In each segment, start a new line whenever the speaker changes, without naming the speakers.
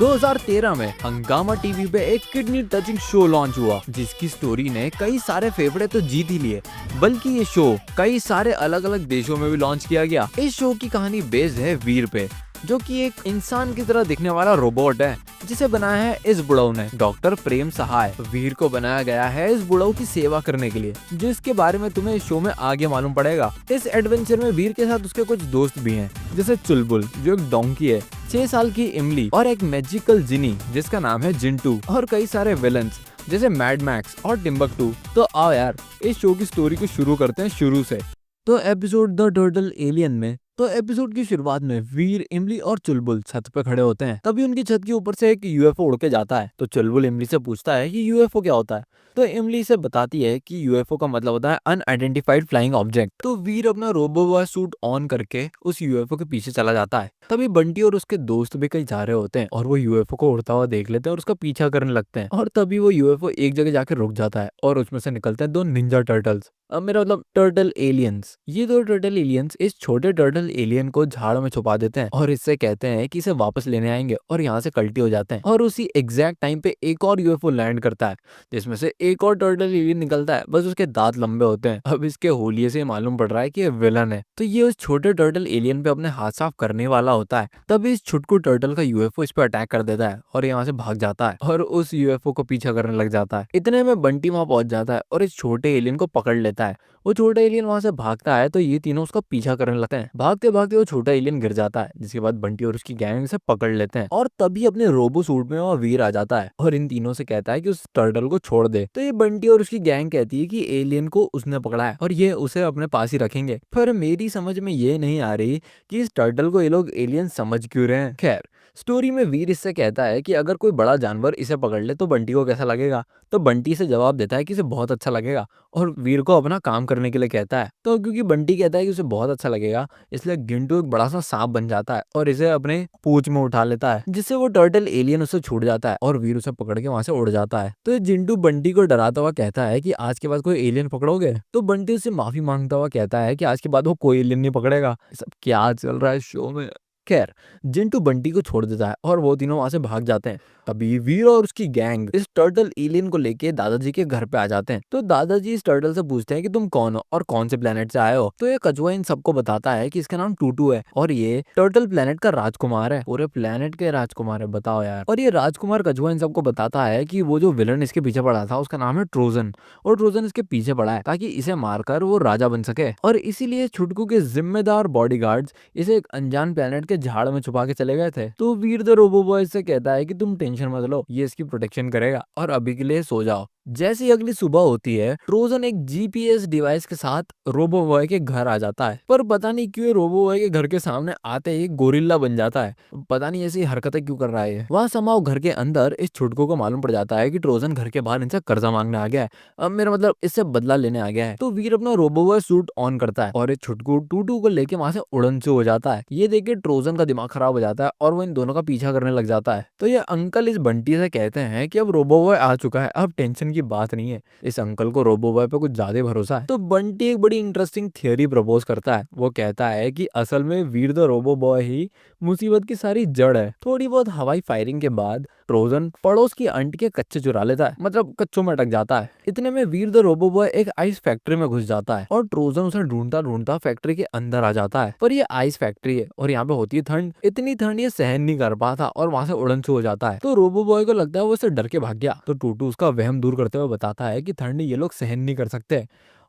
2013 में हंगामा टीवी पे एक किडनी टचिंग शो लॉन्च हुआ, जिसकी स्टोरी ने कई सारे फेवरेट तो जीत ही लिए, बल्कि ये शो कई सारे अलग अलग देशों में भी लॉन्च किया गया। इस शो की कहानी बेस्ड है वीर पे, जो कि एक इंसान की तरह दिखने वाला रोबोट है, जिसे बनाया है इस बुढ़ऊ ने, डॉक्टर प्रेम सहाय। वीर को बनाया गया है इस बुढ़ऊ की सेवा करने के लिए, जिसके बारे में तुम्हें इस शो में आगे मालूम पड़ेगा। इस एडवेंचर में वीर के साथ उसके कुछ दोस्त भी हैं, जैसे चुलबुल जो एक डोंकी है, 6 साल की इमली और एक मैजिकल जिनी जिसका नाम है जिंटू, और कई सारे विलन्स जैसे मैड मैक्स और टिम्बकटू। तो आओ यार, इस शो की स्टोरी को शुरू करते हैं शुरू से। तो एपिसोड द टर्टल एलियन में एपिसोड की शुरुआत में वीर, इमली और चुलबुल छत पे खड़े होते हैं। तभी उनकी छत के ऊपर से एक यूएफओ उड़ के जाता है। तो चुलबुल इमली से पूछता है कि यूएफओ क्या होता है। तो इमली से बताती है कि यूएफओ का मतलब होता है अनआइडेंटिफाइड फ्लाइंग ऑब्जेक्ट। तो वीर अपना रोबोबॉय सूट ऑन करके उस यूएफओ के पीछे चला जाता है। तभी बंटी और उसके दोस्त भी कहीं जा रहे होते हैं और वो यूएफओ को उड़ता हुआ देख लेते हैं और उसका पीछा करने लगते हैं। और तभी वो यूएफओ एक जगह जाके रुक जाता है और उसमें से निकलते हैं 2 निंजा टर्टल्स, अब मेरा मतलब टर्टल एलियंस। ये 2 टर्टल एलियंस इस छोटे टर्टल एलियन को झाड़ में छुपा देते हैं और इससे कहते हैं कि इसे वापस लेने आएंगे, और यहाँ से कल्टी हो जाते हैं। और उसी एग्जैक्ट टाइम पे एक और यूएफओ लैंड करता है, जिसमें से एक और टर्टल एलियन निकलता है, बस उसके दांत लंबे होते हैं। अब इसके होलिये से मालूम पड़ रहा है कि ये विलन है। तो ये उस छोटे टर्टल एलियन पे अपने हाथ साफ करने वाला होता है। तभी इस छुटकू टर्टल का यूएफओ इस पे अटैक कर देता है और यहाँ से भाग जाता है और उस यूएफओ को पीछा करने लग जाता है। इतने में बंटी वहां पहुंच जाता है और इस छोटे एलियन को पकड़ लेता है। वो छोटा एलियन वहां से भागता है तो ये तीनों उसका पीछा करने लगते हैं। भागते भागते वो छोटा एलियन गिर जाता है, जिसके बाद बंटी और उसकी गैंग से पकड़ लेते हैं। और तभी अपने रोबो सूट में वो वीर आ जाता है और इन तीनों से कहता है कि उस टर्टल को छोड़ दे। तो ये बंटी और उसकी गैंग कहती है कि एलियन को उसने पकड़ा है और ये उसे अपने पास ही रखेंगे। पर मेरी समझ में ये नहीं आ रही कि इस टर्टल को ये लोग एलियन समझ क्यों रहे हैं। खैर, स्टोरी में वीर इससे कहता है कि अगर कोई बड़ा जानवर इसे पकड़ ले तो बंटी को कैसा लगेगा। तो बंटी से जवाब देता है कि इसे बहुत अच्छा लगेगा और वीर को अपना काम करने के लिए कहता है। तो क्योंकि बंटी कहता है कि उसे बहुत अच्छा लगेगा, इसलिए गिंटू एक बड़ा सा सांप बन जाता है और इसे अपने पूंछ में उठा लेता है, जिससे वो टर्टल एलियन उससे छूट जाता है और वीर उसे पकड़ के वहां से उड़ जाता है। तो जिंटू बंटी को डराता हुआ कहता है कि आज के बाद कोई एलियन पकड़ोगे। तो बंटी उससे माफी मांगता हुआ कहता है कि आज के बाद वो कोई एलियन नहीं पकड़ेगा। सब क्या चल रहा है शो में। खैर, जिंटू बंटी को छोड़ देता है और वो तीनों वहां से भाग जाते हैं। तभी वीर और उसकी गैंग इस टर्टल एलियन को लेके दादाजी के घर पे आ जाते हैं। तो दादाजी इस टर्टल से पूछते हैं कि तुम कौन हो और कौन से प्लेनेट से आए हो। तो ये कछुआ इन सबको बताता है कि इसका नाम टूटू है और ये टर्टल प्लेनेट का राजकुमार है। पूरे प्लेनेट के राजकुमार है, बताओ यार। और ये राजकुमार कछुआ इन सबको बताता है कि वो जो विलन इसके पीछे पड़ा था उसका नाम है ट्रोजन, और ट्रोजन इसके पीछे पड़ा है ताकि इसे मारकर वो राजा बन सके। और इसीलिए छुटकू के जिम्मेदार बॉडीगार्ड्स इसे एक अनजान प्लेनेट के झाड़ में छुपा के चले गए थे। तो वीर द रोबो बॉय से कहता है कि तुम टेंशन मत लो, ये इसकी प्रोटेक्शन करेगा और अभी के लिए सो जाओ। जैसे ही अगली सुबह होती है, ट्रोजन एक जीपीएस डिवाइस के साथ रोबो बॉय के घर आ जाता है। पर पता नहीं क्यों रोबो बॉय के घर के सामने आते ही गोरिल्ला बन जाता है। पता नहीं ऐसी हरकतें क्यों कर रहा है। वहां समाओ घर के अंदर इस छुटकू को मालूम पड़ जाता है कि ट्रोजन घर के बाहर इनसे कर्जा मांगने आ गया है। अब मेरा मतलब इससे बदला लेने आ गया है। तो वीर अपना रोबो बॉय सूट ऑन करता है और इस छुटकू टूटू को लेके वहां से उड़न से हो जाता है। ये देख के ट्रोजन का दिमाग खराब हो जाता है और वो इन दोनों का पीछा करने लग जाता है। तो ये अंकल इस बंटी से कहते हैं कि अब रोबो बॉय आ चुका है, अब टेंशन की बात नहीं है। इस अंकल को रोबो बॉय पे कुछ ज्यादा भरोसा है। तो बंटी एक बड़ी इंटरेस्टिंग थियरी प्रपोज करता है। वो कहता है कि असल में वीर द रोबो बॉय ही मुसीबत की सारी जड़ है। थोड़ी बहुत हवाई फायरिंग के बाद ट्रोजन पड़ोस की आंटी के कच्चे चुरा लेता है, मतलब कच्चों में अटक जाता है। इतने में वीर द रोबो बॉय एक आइस फैक्ट्री में घुस जाता है और ट्रोजन उसे ढूंढता ढूंढता फैक्ट्री के अंदर आ जाता है। पर ये आइस फैक्ट्री है और यहाँ पे होती है ठंड। इतनी ठंड ये सहन नहीं कर पाता और वहां से उड़न से हो जाता है। तो रोबो बॉय को लगता है वो इससे डर के भाग गया। तो टूटू उसका वहम दूर करते हुए बताता है कि ठंड ये लोग सहन नहीं कर सकते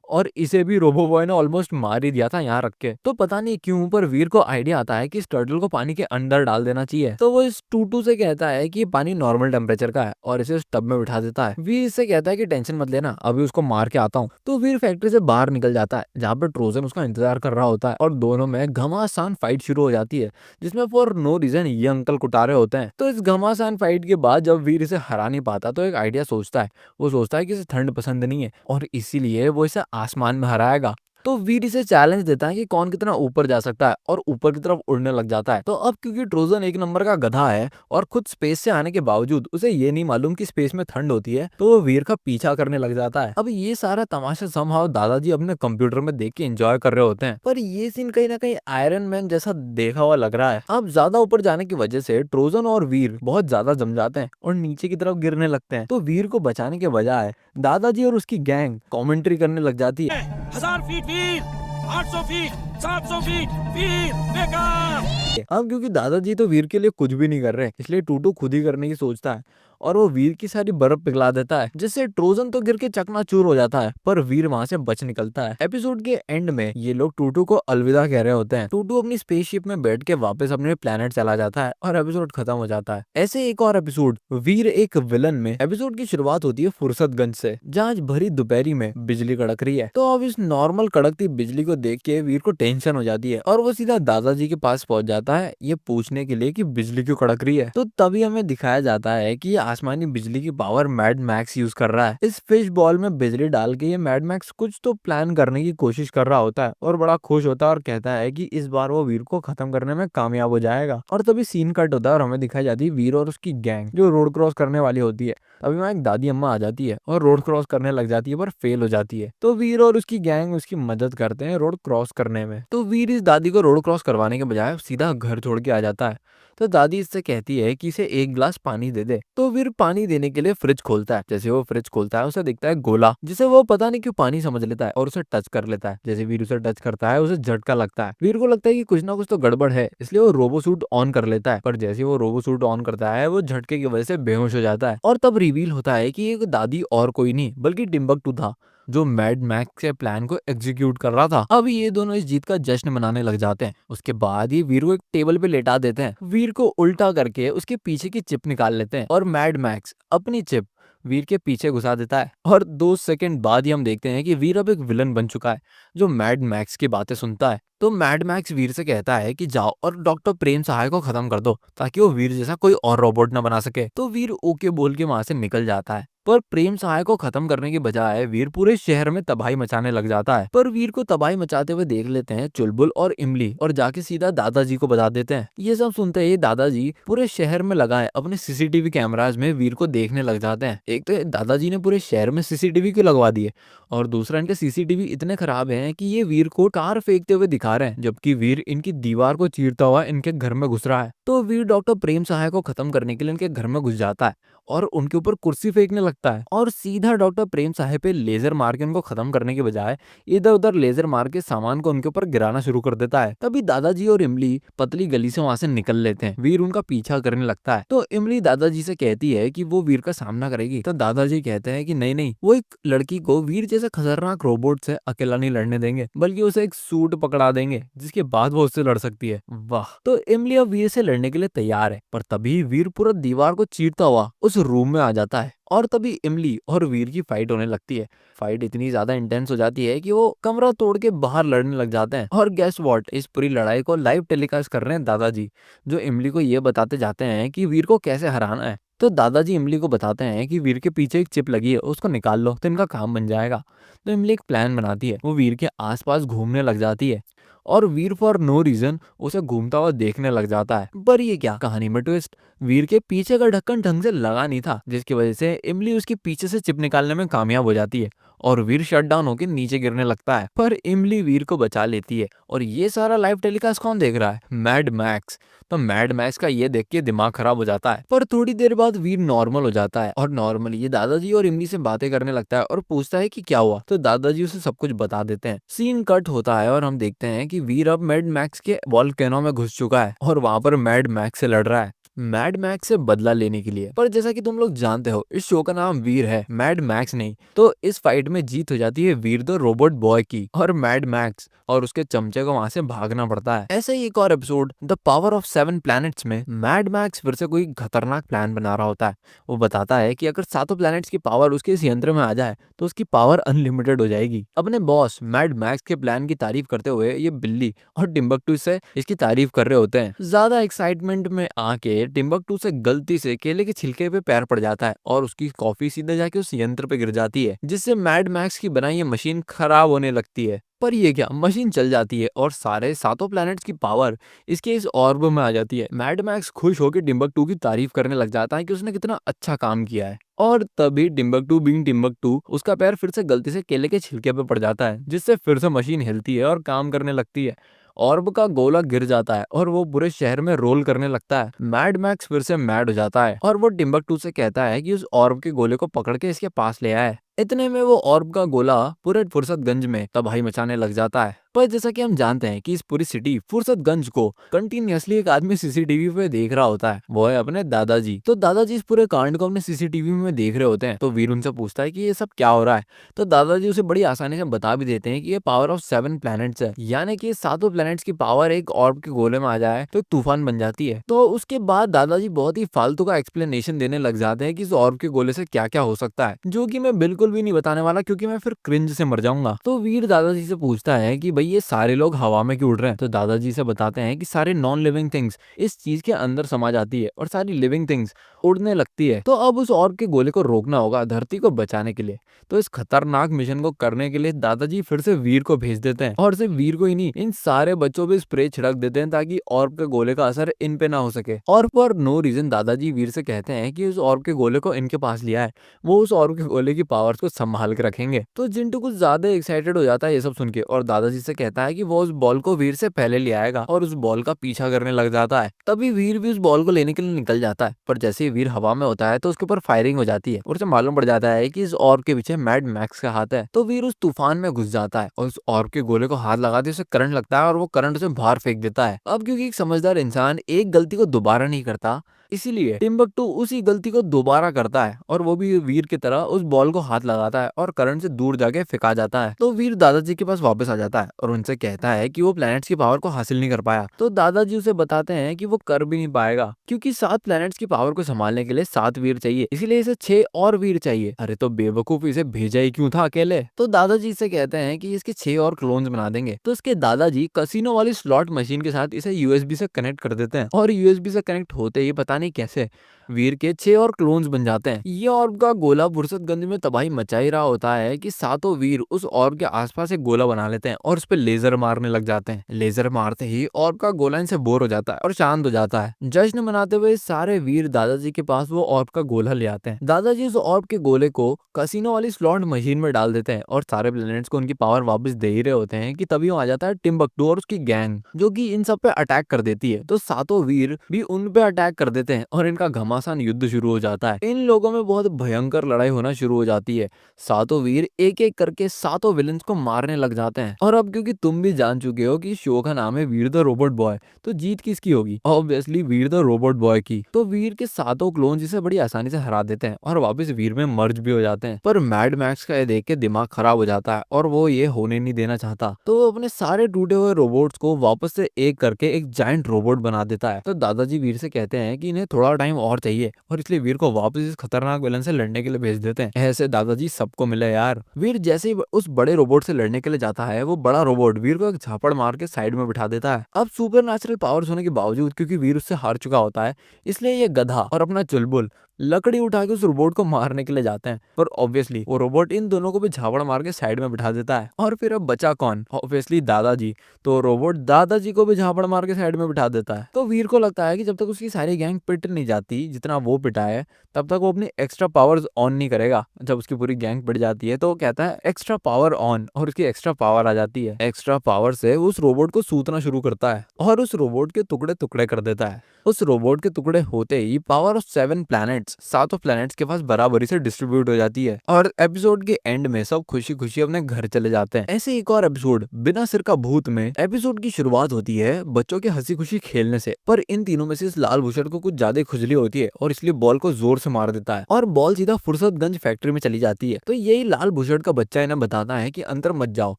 और इसे भी रोबो बॉय ने ऑलमोस्ट मार ही दिया था यहाँ रख के। तो पता नहीं क्यों पर वीर को आइडिया आता है कि इस टर्टल को पानी के अंदर डाल देना चाहिए। तो वो इस टूटू से कहता है कि पानी नॉर्मल टेम्परेचर का है और इसे उस टब में बिठा देता है। वीर इससे कहता है कि टेंशन मत लेना, अभी उसको मार के आता हूँ। तो वीर फैक्ट्री से बाहर निकल जाता है जहाँ पर ट्रोजन उसका इंतजार कर रहा होता है और दोनों में घमासान फाइट शुरू हो जाती है, जिसमें फॉर नो रीजन ये अंकल कुटारे होते हैं। तो इस घमासान फाइट के बाद जब वीर इसे हरा नहीं पाता तो एक आइडिया सोचता है। वो सोचता है कि इसे ठंड पसंद नहीं है और इसीलिए वो इसे आसमान में हराएगा। तो वीर इसे चैलेंज देता है कि कौन कितना ऊपर जा सकता है और ऊपर की तरफ उड़ने लग जाता है। तो अब क्योंकि ट्रोजन एक नंबर का गधा है और खुद स्पेस से आने के बावजूद उसे ये नहीं मालूम कि स्पेस में ठंड होती है, तो वो वीर का पीछा करने लग जाता है। अब ये सारा तमाशा समहाउ दादाजी अपने कंप्यूटर में देख के एंजॉय कर रहे होते हैं, पर ये सीन कहीं ना कहीं आयरन मैन जैसा देखा हुआ लग रहा है। अब ज्यादा ऊपर जाने की वजह से ट्रोजन और वीर बहुत ज्यादा जम जाते हैं और नीचे की तरफ गिरने लगते हैं। तो वीर को बचाने के बजाय दादाजी और उसकी गैंग कमेंट्री करने लग जाती है।
1000 फीट वीर, 800 फीट, 700 फीट वीर, बेकार।
अब क्योंकि दादाजी तो वीर के लिए कुछ भी नहीं कर रहे, इसलिए टूटू खुद ही करने की सोचता है और वो वीर की सारी बर्फ पिघला देता है, जिससे ट्रोजन तो गिर के चकनाचूर हो जाता है, पर वीर वहां से बच निकलता है। एपिसोड के एंड में ये लोग टूटू को अलविदा कह रहे होते हैं। टूटू अपनी स्पेसशिप में बैठ के वापस अपने प्लेनेट चला जाता है और एपिसोड खत्म हो जाता है। ऐसे एक और एपिसोड वीर एक विलन में एपिसोड की शुरुआत होती है फुर्सतगंज से, जहाँ आज भरी दोपहरी में बिजली कड़क रही है। तो अब इस नॉर्मल कड़कती बिजली को देख के वीर को टेंशन हो जाती है और वो सीधा दादाजी के पास पहुंच जाता है ये पूछने के लिए कि बिजली क्यों कड़क रही है। तो तभी हमें दिखाया जाता है कि ये आसमानी बिजली की पावर मैड मैक्स यूज कर रहा है। इस फिश बॉल में बिजली डाल के ये मैड मैक्स कुछ तो प्लान करने की कोशिश कर रहा होता है और बड़ा खुश होता है और कहता है कि इस बार वो वीर को खत्म करने में कामयाब हो जाएगा। और तभी सीन कट होता है और हमें दिखाई जाती है वीर और उसकी गैंग जो रोड क्रॉस करने वाली होती है। तभी वहाँ एक दादी अम्मा आ जाती है और रोड क्रॉस करने लग जाती है पर फेल हो जाती है। तो वीर और उसकी गैंग उसकी मदद करते हैं रोड क्रॉस करने में। तो वीर इस दादी को रोड क्रॉस करवाने के बजाय सीधा घर छोड़ के आ जाता है। तो दादी इससे कहती है कि इसे एक गिलास पानी दे दे। तो वीर पानी देने के लिए फ्रिज खोलता है। जैसे वो फ्रिज खोलता है उसे दिखता है गोला, जिसे वो पता नहीं क्यों पानी समझ लेता है और उसे टच कर लेता है। जैसे वीर उसे टच करता है उसे झटका लगता है। वीर को लगता है कि कुछ ना कुछ तो गड़बड़ है, इसलिए वो रोबो सूट ऑन कर लेता है। पर जैसे वो रोबो सूट ऑन करता है वो झटके की वजह से बेहोश हो जाता है और तब रिवील होता है कि एक दादी और कोई नहीं बल्कि टिम्बकटू था, जो मैड मैक्स के प्लान को एग्जीक्यूट कर रहा था। अब ये दोनों इस जीत का जश्न मनाने लग जाते हैं। उसके बाद ये वीर को एक टेबल पे लेटा देते हैं। वीर को उल्टा करके उसके पीछे की चिप निकाल लेते हैं और मैड मैक्स अपनी चिप वीर के पीछे घुसा देता है और 2 सेकंड बाद ही हम देखते हैं कि वीर अब एक विलन बन चुका है जो मैड मैक्स की बातें सुनता है। तो मैड मैक्स वीर से कहता है कि जाओ और डॉक्टर प्रेम सहाय को खत्म कर दो ताकि वो वीर जैसा कोई और रोबोट ना बना सके। तो वीर ओके बोल के वहां से निकल जाता है। पर प्रेम सहाय को खत्म करने के बजाय वीर पूरे शहर में तबाही मचाने लग जाता है। पर वीर को तबाही मचाते हुए देख लेते हैं चुलबुल और इमली और जाके सीधा दादाजी को बता देते हैं। ये सब सुनते ही दादाजी पूरे शहर में लगाए अपने सीसीटीवी कैमराज में वीर को देखने लग जाते हैं। एक तो दादाजी ने पूरे शहर में सीसीटीवी क्यों लगवा दिए और दूसरा इनके सीसीटीवी इतने खराब हैं कि ये वीर को कार फेंकते हुए दिखा रहे हैं जबकि वीर इनकी दीवार को चीरता हुआ इनके घर में घुस रहा है। तो वीर डॉक्टर प्रेम सहाय को खत्म करने के लिए इनके घर में घुस जाता है और उनके ऊपर कुर्सी फेंकने लगता है और सीधा डॉक्टर प्रेम साहब पे लेजर मार के उनको खत्म करने के बजाय इधर उधर लेजर मार के सामान को उनके ऊपर गिराना शुरू कर देता है। तभी दादाजी और इमली पतली गली से वहां से निकल लेते हैं। वीर उनका पीछा करने लगता है। तो इमली दादाजी से कहती है कि वो वीर का सामना करेगी। तो दादाजी कहते हैं कि नहीं नहीं, वो एक लड़की को वीर जैसे खतरनाक रोबोट से अकेला नहीं लड़ने देंगे बल्कि उसे एक सूट पकड़ा देंगे जिसके बाद वो उससे लड़ सकती है। वाह। तो इमली अब वीर से लड़ने के लिए तैयार है, पर तभी वीर पूरा दीवार को चीरता हुआ उस रूम में आ जाता है और तभी इमली और वीर की फाइट होने लगती है। फाइट इतनी ज्यादा इंटेंस हो जाती है कि वो कमरा तोड़ के बाहर लड़ने लग जाते हैं। और गेस व्हाट, इस पूरी लड़ाई को लाइव टेलीकास्ट कर रहे हैं दादाजी, जो इमली को ये बताते जाते हैं कि वीर को कैसे हराना है। तो दादाजी इमली को बताते हैं कि वीर के पीछे एक चिप लगी है, उसको निकाल लो तो इनका काम बन जाएगा। तो इमली एक प्लान बनाती है, वो वीर के आसपास घूमने लग जाती है और वीर फॉर नो रीजन उसे घूमता हुआ देखने लग जाता है। पर ये क्या, कहानी में ट्विस्ट, वीर के पीछे का ढक्कन ढंग से लगा नहीं था जिसकी वजह से इमली उसके पीछे से चिप निकालने में कामयाब हो जाती है और वीर शट डाउन होकर नीचे गिरने लगता है। पर इमली वीर को बचा लेती है और ये सारा लाइव टेलीकास्ट कौन देख रहा है? Mad max. तो मैड मैक्स का ये देख के दिमाग खराब हो जाता है। पर थोड़ी देर बाद वीर नॉर्मल हो जाता है और नॉर्मली ये दादाजी और इमली से बातें करने लगता है और पूछता है कि क्या हुआ। तो दादाजी उसे सब कुछ बता देते हैं। सीन कट होता है और हम देखते हैं कि वीर अब मैड मैक्स के वॉल्केनो में घुस चुका है और वहां पर मैड मैक्स से लड़ रहा है, मैड मैक्स से बदला लेने के लिए। पर जैसा कि तुम लोग जानते हो इस शो का नाम वीर है, मैड मैक्स नहीं। तो इस फाइट में जीत हो जाती है वीर द रोबोट बॉय की और मैड मैक्स और उसके चमचे को वहां से भागना पड़ता है। ऐसे ही एक और episode the power of 7 planets में मैड मैक्स फिर से कोई खतरनाक प्लान बना रहा होता है। वो बताता है कि अगर 7 प्लैनेट्स की पावर उसके इस यंत्र में आ जाए तो उसकी पावर अनलिमिटेड हो जाएगी। अपने बॉस मैड मैक्स के प्लान की तारीफ करते हुए ये बिल्ली और टिम्बकटू से इसकी तारीफ कर रहे होते हैं। ज्यादा एक्साइटमेंट में आके टिम्बकटू से गलती से केले के छिलके पे पैर पड़ जाता है और उसकी कॉफी सीधे जाके उस यंत्र पे गिर जाती है जिससे मैड मैक्स की बनाई ये मशीन खराब होने लगती है। पर ये क्या, मशीन चल जाती है और सारे सातों प्लैनेट्स की पावर इसके इस ऑर्ब में आ जाती है। मैड मैक्स खुश होकर टिम्बकटू की तारीफ करने लग जाता है कि उसने कितना अच्छा काम किया है। और तभी टिम्बकटू बीइंग टिम्बकटू उसका पैर फिर से गलती से केले के छिलके पे पड़ जाता है, जिससे फिर से मशीन हिलती है और काम करने लगती है। ऑर्ब का गोला गिर जाता है और वो पूरे शहर में रोल करने लगता है। मैड मैक्स फिर से मैड हो जाता है और वो टिम्बकटू से कहता है कि उस ऑर्ब के गोले को पकड़ के इसके पास ले आए। इतने में वो ऑर्ब का गोला पूरे फुर्सतगंज में तबाही मचाने लग जाता है। पर जैसा कि हम जानते हैं कि इस पूरी सिटी फुर्सतगंज को कंटिन्यूअसली एक आदमी सीसीटीवी पे देख रहा होता है, वो है अपने दादाजी। तो दादाजी इस पूरे कांड को अपने सीसीटीवी में देख रहे होते हैं। तो वीर उनसे पूछता है कि ये सब क्या हो रहा है। तो दादाजी उसे बड़ी आसानी से बता भी देते हैं कि ये पावर ऑफ 7 प्लैनेट्स है, यानी कि सातों प्लैनेट्स की पावर एक ऑर्ब के गोले में आ जाए तो एक तूफान बन जाती है। तो उसके बाद दादाजी बहुत ही फालतू का एक्सप्लेनेशन देने लग जाते हैं कि इस ऑर्ब के गोले से क्या क्या हो सकता है, जो कि मैं बिल्कुल भी नहीं बताने वाला क्योंकि मैं फिर क्रिंज से मर जाऊंगा। तो वीर दादाजी से पूछता है कि भाई ये सारे लोग हवा में क्यों उड़ रहे हैं। तो दादाजी से बताते हैं कि सारे नॉन लिविंग थिंग्स इस चीज के अंदर समा जाती है और सारी लिविंग थिंग्स उड़ने लगती है। तो अब उस ऑर्ब के गोले को रोकना होगा धरती को बचाने के लिए। तो इस खतरनाक मिशन को करने के लिए दादाजी फिर से वीर को भेज देते हैं, और सिर्फ वीर को ही नहीं, इन सारे बच्चों पे स्प्रे छिड़क देते हैं ताकि ऑर्ब के गोले का असर इन पे ना हो सके। और फॉर नो रीजन दादाजी वीर से कहते हैं कि उस ऑर्ब के गोले को इनके पास लिया है, वो उस ऑर्ब के गोले की पावर्स को संभाल के रखेंगे। तो जिंटू कुछ ज्यादा एक्साइटेड हो जाता है ये सब सुन के, और दादाजी से कहता है कि वो उस बॉल को वीर से पहले ले आएगा और उस बॉल का पीछा करने लग जाता है। तभी वीर भी उस बॉल को लेने के लिए निकल जाता है, पर जैसे ही वीर हवा में होता है तो उसके ऊपर फायरिंग हो जाती है और उसे मालूम पड़ जाता है कि इस ऑर्ब के पीछे मैड मैक्स का हाथ है। तो वीर उस तूफान में घुस जाता है और उस ऑर्ब के गोले को हाथ लगाते उसे करंट लगता है और वो करंट उसे बाहर फेंक देता है। अब क्योंकि एक समझदार इंसान एक गलती को दोबारा नहीं करता, इसीलिए टिम्बकटू उसी गलती को दोबारा करता है और वो भी वीर की तरह उस बॉल को हाथ लगाता है और करंट से दूर जाके फेंका जाता है। तो वीर दादाजी के पास वापस आ जाता है और उनसे कहता है कि वो प्लैनेट्स की पावर को हासिल नहीं कर पाया। तो दादाजी उसे बताते हैं कि वो कर भी नहीं पाएगा क्योंकि 7 प्लैनेट्स की पावर को संभालने के लिए 7 वीर चाहिए, इसीलिए इसे 6 और वीर चाहिए। अरे तो बेवकूफ इसे भेजा ही क्यों था अकेले। तो दादाजी से कहते हैं कि इसके 6 और क्लोन्स बना देंगे। तो इसके दादाजी कसिनो वाली स्लॉट मशीन के साथ इसे यूएसबी से कनेक्ट कर देते हैं और यूएसबी से कनेक्ट होते ही पता नहीं कैसे वीर के 6 और क्लोन्स बन जाते हैं। ये ऑर्ब का गोला फुर्सतगंज में तबाही मचा ही रहा होता है कि सातों वीर उस ऑर्ब के आसपास एक गोला बना लेते हैं और उस पर लेजर मारने लग जाते हैं। लेजर मारते ही ऑर्ब का गोला इनसे बोर हो जाता है और शांत हो जाता है। जश्न मनाते हुए सारे वीर दादाजी के पास वो ऑर्ब का गोला ले आते हैं। दादाजी उस ऑर्ब के गोले को कसिनो वाली स्लॉट मशीन में डाल देते हैं और सारे प्लैनेट्स को उनकी पावर वापस दे ही रहे होते हैं कि तभी आ जाता है टिम्बकटू और उसकी गैंग, जो कि इन सब पे अटैक कर देती है। तो सातों वीर भी उन पे अटैक कर देते हैं और इनका घमासान युद्ध शुरू हो जाता है। इन लोगों में बहुत भयंकर लड़ाई होना शुरू हो जाती है। सातों वीर एक एक करके सातों विलन्स को मारने लग जाते हैं। और अब क्योंकि तुम भी जान चुके हो कि शो का नाम है वीर द रोबोट बॉय, तो जीत किसकी होगी? Obviously Veer the robot boy की। तो वीर के सातों क्लोन जिसे बड़ी आसानी से हरा देते हैं और वापस वीर में मर्ज भी हो जाते हैं। पर मैड मैक्स का ये देख के दिमाग खराब हो जाता है और वो ये होने नहीं देना चाहता। तो वो अपने सारे टूटे हुए रोबोट्स को वापस से एक करके एक जायंट रोबोट बना देता है। तो दादाजी वीर से कहते हैं कि इन्हें थोड़ा टाइम और चाहिए और इसलिए वीर को वापस इस खतरनाक विलन से लड़ने के लिए भेज देते हैं। ऐसे दादाजी सबको मिले यार। वीर जैसे ही उस बड़े रोबोट से लड़ने के लिए जाता है, वो बड़ा रोबोट वीर को एक झापड़ मार के साइड में बिठा देता है। अब सुपर नेचुरल पावर्स होने के बावजूद क्योंकि वीर उससे हार चुका होता है, इसलिए ये गधा और अपना चुलबुल लकड़ी उठा के उस रोबोट को मारने के लिए जाते हैं। पर ऑब्वियसली वो रोबोट इन दोनों को भी झापड़ मार के साइड में बिठा देता है। और फिर अब बचा कौन? ऑब्वियसली दादाजी। तो रोबोट दादाजी को भी झापड़ मार के साइड में बिठा देता है। तो वीर को लगता है कि जब तक उसकी सारी गैंग पिट नहीं जाती जितना वो पिटा है, तब तक वो अपनी एक्स्ट्रा पावर्स ऑन नहीं करेगा। जब उसकी पूरी गैंग पिट जाती है तो वो कहता है एक्स्ट्रा पावर ऑन, और उसकी एक्स्ट्रा पावर आ जाती है। एक्स्ट्रा पावर से उस रोबोट को सूतना शुरू करता है और उस रोबोट के टुकड़े टुकड़े कर देता है। उस रोबोट के टुकड़े होते ही पावर ऑफ 7 प्लैनेट्स, सातों प्लैनेट्स के पास बराबरी से डिस्ट्रीब्यूट हो जाती है और एपिसोड के एंड में सब खुशी खुशी अपने घर चले जाते हैं। ऐसे एक और एपिसोड बिना सिर का भूत में एपिसोड की शुरुआत होती है बच्चों के हंसी खुशी खेलने से। पर इन तीनों में से इस लाल भूषण को कुछ ज्यादा खुजली होती है और इसलिए बॉल को जोर से मार देता है और बॉल सीधा फुर्सतगंज फैक्ट्री में चली जाती है। तो यही लाल भूषण का बच्चा इन्हें बताता है कि अंदर मत जाओ,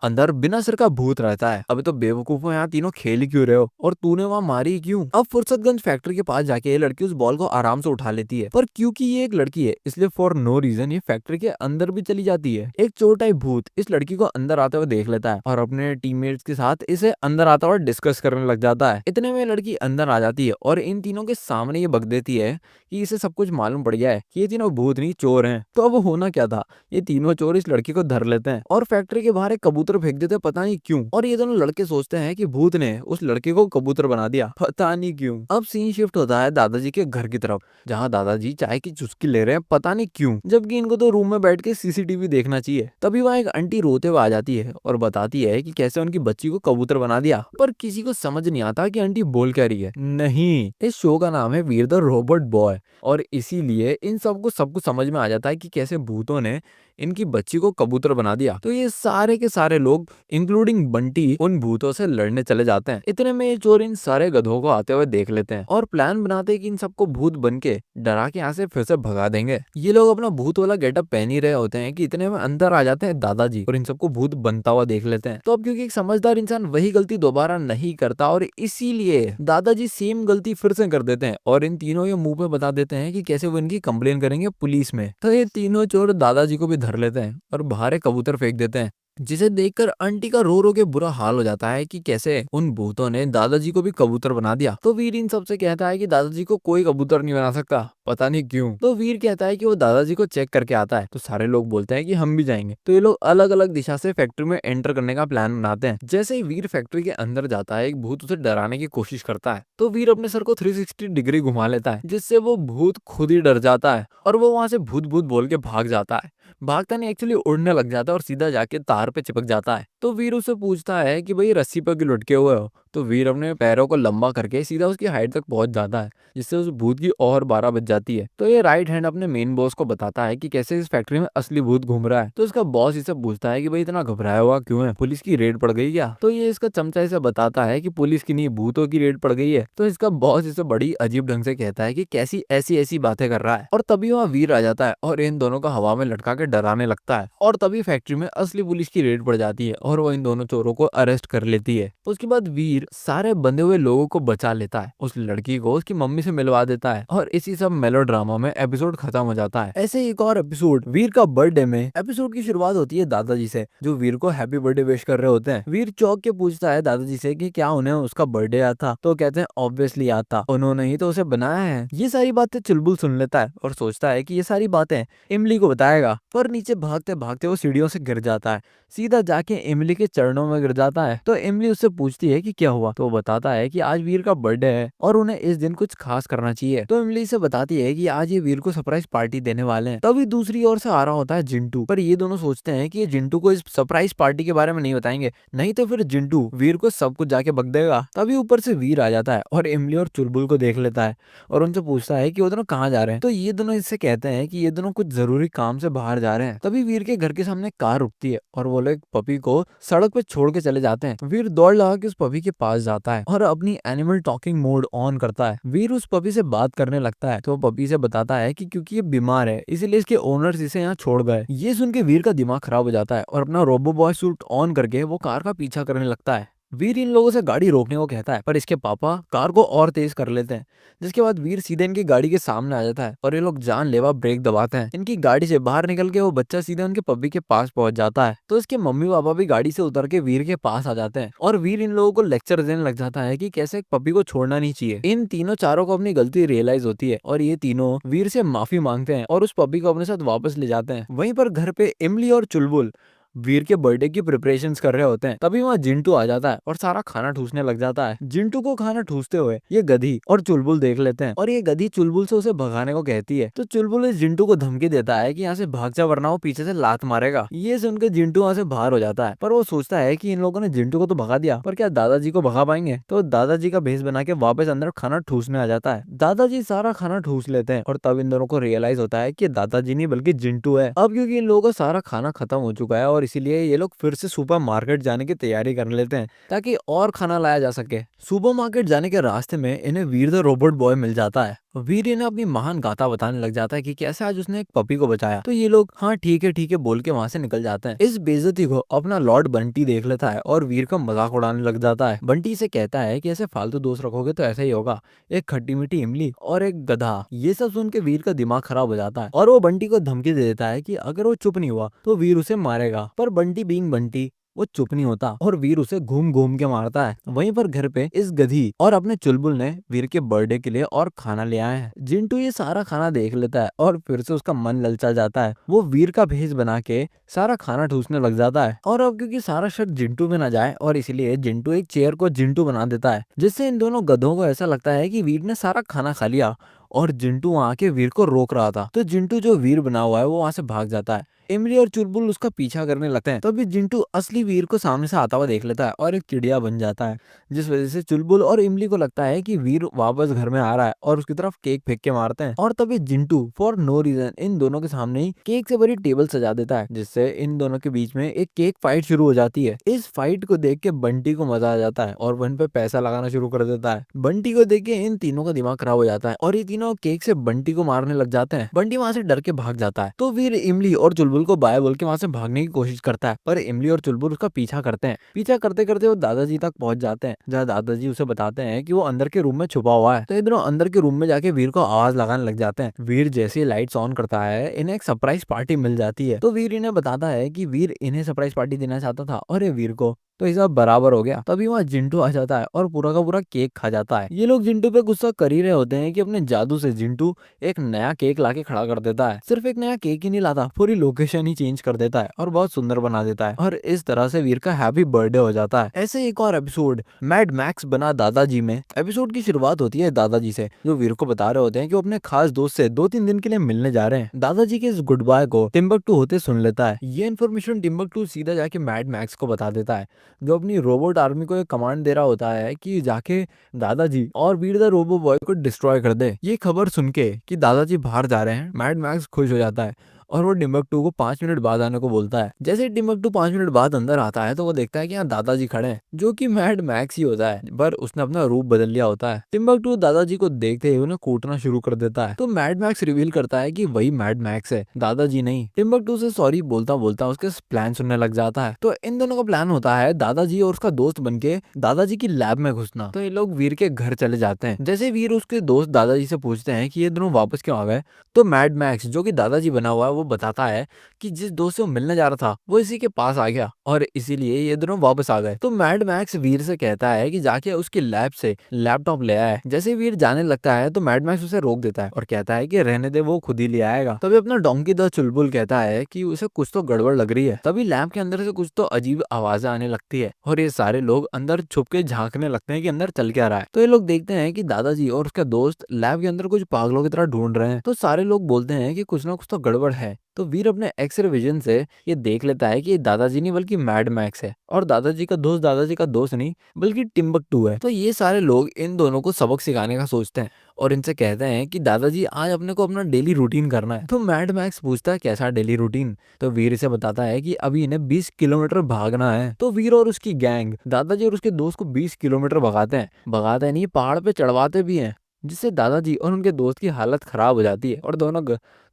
अंदर बिना सिर का भूत रहता है। अबे तो बेवकूफो, यहाँ तीनों खेल ही क्यों रहे हो और तूने वहाँ मारी क्यों? अब फुर्सतगंज फैक्ट्री के पास जाके ये लड़की उस बॉल को आराम से उठा लेती है, पर क्योंकि ये एक लड़की है इसलिए फॉर नो रीजन ये फैक्ट्री के अंदर भी चली जाती है। एक चोर टाइप भूत इस लड़की को अंदर आते हुए देख लेता है और अपने टीममेट्स के साथ इसे अंदर आता हुआ डिस्कस करने लग जाता है। इतने में लड़की अंदर आ जाती है और इन तीनों के सामने ये बक देती है हैं कि इसे सब कुछ मालूम पड़ गया है कि ये तीनों भूत नहीं चोर हैं। तो अब होना क्या था, ये तीनों चोर इस लड़की को धर लेते हैं और फैक्ट्री के बाहर एक कबूतर फेंक देते हैं, पता नहीं क्यों। और ये दोनों लड़के सोचते हैं कि भूत ने उस लड़के को कबूतर बना दिया, पता नहीं क्यों। अब सीन शिफ्ट होता है दादाजी के घर की तरफ, जहाँ दादाजी चाय की चुस्की ले रहे हैं, पता नहीं क्यों, जबकि इनको तो रूम में बैठ के सीसीटीवी देखना चाहिए। तभी वहाँ एक आंटी रोते हुए आ जाती है और बताती है कि कैसे उनकी बच्ची को कबूतर बना दिया, पर किसी को समझ नहीं आता कि आंटी बोल क्या रही है। नहीं, इस शो का नाम है वीर द रोबोट बॉय, और इसीलिए इन सबको समझ में आ जाता है कि कैसे भूतों ने इनकी बच्ची को कबूतर बना दिया। तो ये सारे के सारे लोग इंक्लूडिंग बंटी उन भूतों से लड़ने चले जाते हैं। इतने में ये चोर इन सारे गधों को आते हुए देख लेते हैं और प्लान बनाते हैं कि इन सबको भूत बन के डरा के यहाँ से फिर से भगा देंगे। ये लोग अपना भूत वाला गेटअप पहन ही रहे होते हैं कि इतने में अंदर आ जाते हैं दादाजी और इन सबको भूत बनता हुआ देख लेते हैं। तो अब क्योंकि एक समझदार इंसान वही गलती दोबारा नहीं करता और इसीलिए दादाजी सेम गलती फिर से कर देते हैं और इन तीनों के मुंह पे बता देते हैं कि कैसे वो इनकी कंप्लेन करेंगे पुलिस में। तो ये तीनों चोर दादाजी को भी धर लेते हैं और बाहर एक कबूतर फेंक देते हैं, जिसे देखकर आंटी का रो रो के बुरा हाल हो जाता है कि कैसे उन भूतों ने दादाजी को भी कबूतर बना दिया। तो वीर इन सबसे कहता है कि दादाजी को कोई कबूतर नहीं बना सकता, पता नहीं क्यों। तो वीर कहता है कि वो दादाजी को चेक करके आता है। तो सारे लोग बोलते हैं कि हम भी जाएंगे। तो ये लोग अलग अलग दिशा से फैक्ट्री में एंटर करने का प्लान बनाते हैं। जैसे ही वीर फैक्ट्री के अंदर जाता है, एक भूत उसे डराने की कोशिश करता है। तो वीर अपने सर को 360 डिग्री घुमा लेता है, जिससे वो भूत खुद ही डर जाता है और वो वहां से भूत भूत बोल के भाग जाता है। भागता नहीं, एक्चुअली उड़ने लग जाता है और सीधा जाके तार पे चिपक जाता है। तो वीर उससे पूछता है कि भाई रस्सी पर क्यों लटके हुए हो। तो वीर अपने पैरों को लंबा करके सीधा उसकी हाइट तक पहुंच जाता है, जिससे उस भूत की और 12 बज जाती है। तो ये राइट हैंड अपने मेन बॉस को बताता है कि कैसे इस फैक्ट्री में असली भूत घूम रहा है। तो इसका बॉस इसे पूछता है कि भाई इतना घबराया हुआ क्यों है, पुलिस की रेड पड़ गई क्या। तो ये इसका चमचा इसे बताता है कि पुलिस की नहीं, भूतों की रेड पड़ गई है। तो इसका बॉस इसे बड़ी अजीब ढंग से कहता है कि कैसी ऐसी ऐसी बातें कर रहा है। और तभी वहाँ वीर आ जाता है और इन दोनों को हवा में लटका के डराने लगता है। और तभी फैक्ट्री में असली पुलिस की रेड पड़ जाती है और वो इन दोनों चोरों को अरेस्ट कर लेती है। उसके बाद वीर सारे बंधे हुए लोगों को बचा लेता है, उस लड़की को उसकी मम्मी से मिलवा देता है और इसी सब मेलोड्रामा में एपिसोड खत्म हो जाता है। ऐसे ही एक और एपिसोड वीर का बर्थडे में एपिसोड की शुरुआत होती है दादाजी से, जो वीर को हैप्पी बर्थडे विश कर रहे होते हैं। वीर चौक के पूछता है दादाजी से कि क्या उन्हें उसका बर्थडे याद था। तो कहते हैं ऑब्वियसली याद था, उन्होंने ही तो उसे बनाया है। ये सारी बातें चुलबुल सुन लेता है और सोचता है कि ये सारी बातें इमली को बताएगा, पर नीचे भागते भागते वो सीढ़ियों से गिर जाता है, सीधा जाके इमली के चरणों में गिर जाता है। तो इमली उससे पूछती है कि क्या हुआ। तो वो बताता है कि आज वीर का बर्थडे है और उन्हें इस दिन कुछ खास करना चाहिए। तो इमली से बताती है कि आज ये वीर को सरप्राइज पार्टी देने वाले हैं। तभी दूसरी ओर से आ रहा होता है जिंटू, पर ये दोनों सोचते हैं कि ये जिंटू को इस सरप्राइज पार्टी के बारे में नहीं बताएंगे, नहीं तो फिर जिंटू वीर को सब कुछ जाके बक देगा। तभी ऊपर से वीर आ जाता है और इमली और चुलबुल को देख लेता है और उनसे पूछता है कि वो दोनों कहाँ जा रहे हैं। तो ये दोनों इससे कहते हैं कि ये दोनों कुछ जरूरी काम से बाहर जा रहे हैं। तभी वीर के घर के सामने कार रुकती है और वो लोग पपी को सड़क पे छोड़ के चले जाते हैं। वीर दौड़ लगा के उस पपी के पास जाता है और अपनी एनिमल टॉकिंग मोड ऑन करता है। वीर उस पपी से बात करने लगता है। तो पपी से बताता है कि क्योंकि ये बीमार है इसलिए इसके ओनर्स इसे यहाँ छोड़ गए। ये सुन के वीर का दिमाग खराब हो जाता है और अपना रोबो बॉय सूट ऑन करके वो कार का पीछा करने लगता है। वीर इन लोगों से गाड़ी रोकने को कहता है, पर इसके पापा कार को और तेज कर लेते हैं, जिसके बाद वीर सीधे इनकी गाड़ी के सामने आ जाता है और ये लोग जानलेवा ब्रेक दबाते हैं। इनकी गाड़ी से बाहर निकल के वो बच्चा सीधे उनके पपी के पास पहुंच जाता है। तो इसके मम्मी पापा भी गाड़ी से उतर के वीर के पास आ जाते हैं और वीर इन लोगों को लेक्चर देने लग जाता है कि कैसे एक पपी को छोड़ना नहीं चाहिए। इन तीनों चारों को अपनी गलती रियलाइज होती है और ये तीनों वीर से माफी मांगते हैं और उस पपी को अपने साथ वापस ले जाते हैं। वहीं पर घर पे इमली और चुलबुल वीर के बर्थडे की प्रिपरेशंस कर रहे होते हैं। तभी वहाँ जिंटू आ जाता है और सारा खाना ठूसने लग जाता है। जिंटू को खाना ठूसते हुए ये गधी और चुलबुल देख लेते हैं और ये गधी चुलबुल से उसे भगाने को कहती है। तो चुलबुल इस जिंटू को धमकी देता है कि यहाँ से भाग जा वरना वो पीछे से लात मारेगा। ये सुनकर जिंटू वहाँ से बाहर हो जाता है, पर वो सोचता है कि इन लोगों ने जिंटू को तो भगा दिया, पर क्या दादाजी को भगा पाएंगे। तो दादाजी का भेष बना के वापस अंदर खाना ठूसने आ जाता है। दादाजी सारा खाना ठूस लेते हैं और तब इन दोनों को रियलाइज होता है कि दादाजी नहीं बल्कि जिंटू है। अब क्योंकि इन लोगों का सारा खाना खत्म हो चुका है और इसीलिए ये लोग फिर से सुपर मार्केट जाने की तैयारी कर लेते हैं ताकि और खाना लाया जा सके। सुपर मार्केट जाने के रास्ते में इन्हें वीर द रोबोट बॉय मिल जाता है। वीर इन्हें अपनी महान गाथा बताने लग जाता है कि कैसे आज उसने एक पपी को बचाया। तो ये लोग हाँ ठीक है बोल के वहां से निकल जाते हैं। इस बेइज्जती को अपना लॉर्ड बंटी देख लेता है और वीर का मजाक उड़ाने लग जाता है। बंटी से कहता है कि ऐसे फालतू दोस्त रखोगे तो ऐसा ही होगा, एक खट्टी मीठी इमली और एक गधा। ये सब सुन के वीर का दिमाग खराब हो जाता है और वो बंटी को धमकी दे देता है कि अगर वो चुप नहीं हुआ तो वीर उसे मारेगा। पर बंटी बीइंग बंटी वो चुप नहीं होता और वीर उसे घूम घूम के मारता है। वहीं पर घर पे इस गधी और अपने चुलबुल ने वीर के बर्थडे के लिए और खाना ले आए हैं। जिंटू ये सारा खाना देख लेता है और फिर से उसका मन ललचा जाता है। वो वीर का भेष बना के सारा खाना ठूसने लग जाता है और अब क्योंकि सारा शक जिंटू में ना जाए और इसलिए जिंटू एक चेयर को जिंटू बना देता है, जिससे इन दोनों गधों को ऐसा लगता है कि वीर ने सारा खाना खा लिया और जिंटू वहां के वीर को रोक रहा था। तो जिंटू जो वीर बना हुआ है वो वहां से भाग जाता है। इमली और चुलबुल उसका पीछा करने लगते हैं। तभी जिंटू असली वीर को सामने से आता हुआ देख लेता है और एक चिड़िया बन जाता है, जिस वजह से चुलबुल और इमली को लगता है कि वीर वापस घर में आ रहा है और उसकी तरफ केक फेंक के मारते हैं। और तभी जिंटू फॉर नो रीजन इन दोनों के सामने ही केक से भरी टेबल सजा देता है, जिससे इन दोनों के बीच में एक केक फाइट शुरू हो जाती है। इस फाइट को देख के बंटी को मजा आ जाता है और वन पे पैसा लगाना शुरू कर देता है। बंटी को देख के इन तीनों का दिमाग खराब हो जाता है और ये तीनों केक से बंटी को मारने लग जाते हैं। बंटी वहां से डर के भाग जाता है। तो वीर इमली और चुलबुल को बाय बोल के वहां से भागने की कोशिश करता है, पर इमली और चुलबुल उसका पीछा करते हैं। पीछा करते करते वो दादाजी तक पहुंच जाते हैं, जहाँ दादाजी उसे बताते हैं कि वो अंदर के रूम में छुपा हुआ है। तो ये दोनों अंदर के रूम में जाके वीर को आवाज लगाने लग जाते हैं। वीर जैसे ही लाइट्स ऑन करता है, इन्हें एक सरप्राइज पार्टी मिल जाती है। तो वीर इन्हें बताता है कि वीर इन्हें सरप्राइज पार्टी देना चाहता था और ये वीर को तो ये सब बराबर हो गया। तभी वहाँ जिंटू आ जाता है और पूरा का पूरा केक खा जाता है। ये लोग जिंटू पे गुस्सा कर ही रहे होते हैं कि अपने जादू से जिंटू एक नया केक लाके खड़ा कर देता है। सिर्फ एक नया केक ही नहीं लाता, पूरी लोकेशन ही चेंज कर देता है और बहुत सुंदर बना देता है और इस तरह से वीर का हैप्पी बर्थडे हो जाता है। ऐसे एक और एपिसोड मैड मैक्स बना दादाजी में एपिसोड की शुरुआत होती है दादाजी से, जो वीर को बता रहे होते हैं कि वो अपने खास दोस्त से 2-3 दिन के लिए मिलने जा रहे हैं। दादाजी के इस गुड बाय को टिम्बकटू होते सुन लेता है। ये इन्फॉर्मेशन टिम्बकटू सीधा जाके मैड मैक्स को बता देता है, जो अपनी रोबोट आर्मी को एक कमांड दे रहा होता है कि जाके दादाजी और वीर द रोबो बॉय को डिस्ट्रॉय कर दे। ये खबर सुन के कि दादाजी बाहर जा रहे हैं, मैड मैक्स खुश हो जाता है और वो टिम्बकटू को 5 मिनट बाद आने को बोलता है। जैसे टिम्बकटू 5 मिनट बाद अंदर आता है तो वो देखता है कि यहाँ दादाजी खड़े हैं, जो कि मैड मैक्स ही होता है, पर उसने अपना रूप बदल लिया होता है। टिम्बकटू दादाजी को देखते ही उन्हें कूटना शुरू कर देता है। तो मैड मैक्स रिवील करता है कि वही मैड मैक्स है, दादाजी नहीं। टिम्बकटू से सॉरी बोलता बोलता उसके प्लान सुनने लग जाता है। तो इन दोनों का प्लान होता है दादाजी और उसका दोस्त बनके दादाजी की लैब में घुसना। तो ये लोग वीर के घर चले जाते हैं। जैसे वीर उसके दोस्त दादाजी से पूछते हैं कि ये दोनों वापस क्यों आ गए, तो मैड मैक्स जो कि दादाजी बना हुआ है वो बताता है कि जिस दोस्त से वो मिलने जा रहा था वो इसी के पास आ गया और इसीलिए ये दोनों वापस आ गए। तो मैड मैक्स वीर से कहता है कि जाके उसकी लैब से लैपटॉप ले आए। जैसे वीर जाने लगता है तो मैड मैक्स उसे रोक देता है और कहता है कि रहने दे, वो खुद ही ले आएगा। तभी अपना डोंकी द चुलबुल कहता है कि उसे कुछ तो गड़बड़ लग रही है। तभी लैब के अंदर से कुछ तो अजीब आवाजें आने लगती है और ये सारे लोग अंदर छुप के झांकने लगते हैं कि अंदर चल क्या रहा है। तो ये लोग देखते हैं कि दादाजी और उसका दोस्त लैब के अंदर कुछ पागलों की तरह ढूंढ रहे हैं। तो सारे लोग बोलते हैं कि कुछ ना कुछ तो गड़बड़ है। तो वीर अपने एक्सरे विजन से ये देख लेता है कि ये दादाजी नहीं बल्कि मैड मैक्स है और दादाजी का दोस्त नहीं बल्कि टिम्बकटू है। तो ये सारे लोग इन दोनों को सबक सिखाने का सोचते हैं और इनसे कहते हैं कि दादाजी आज अपने को अपना डेली रूटीन करना है। तो मैड मैक्स पूछता है कैसा डेली रूटीन, तो वीर इसे बताता है कि अभी इन्हें 20 किलोमीटर भागना है। तो वीर और उसकी गैंग दादाजी और उसके दोस्त को 20 किलोमीटर भगाते नहीं, पहाड़ पे चढ़वाते भी हैं, जिससे दादाजी और उनके दोस्त की हालत खराब हो जाती है और दोनों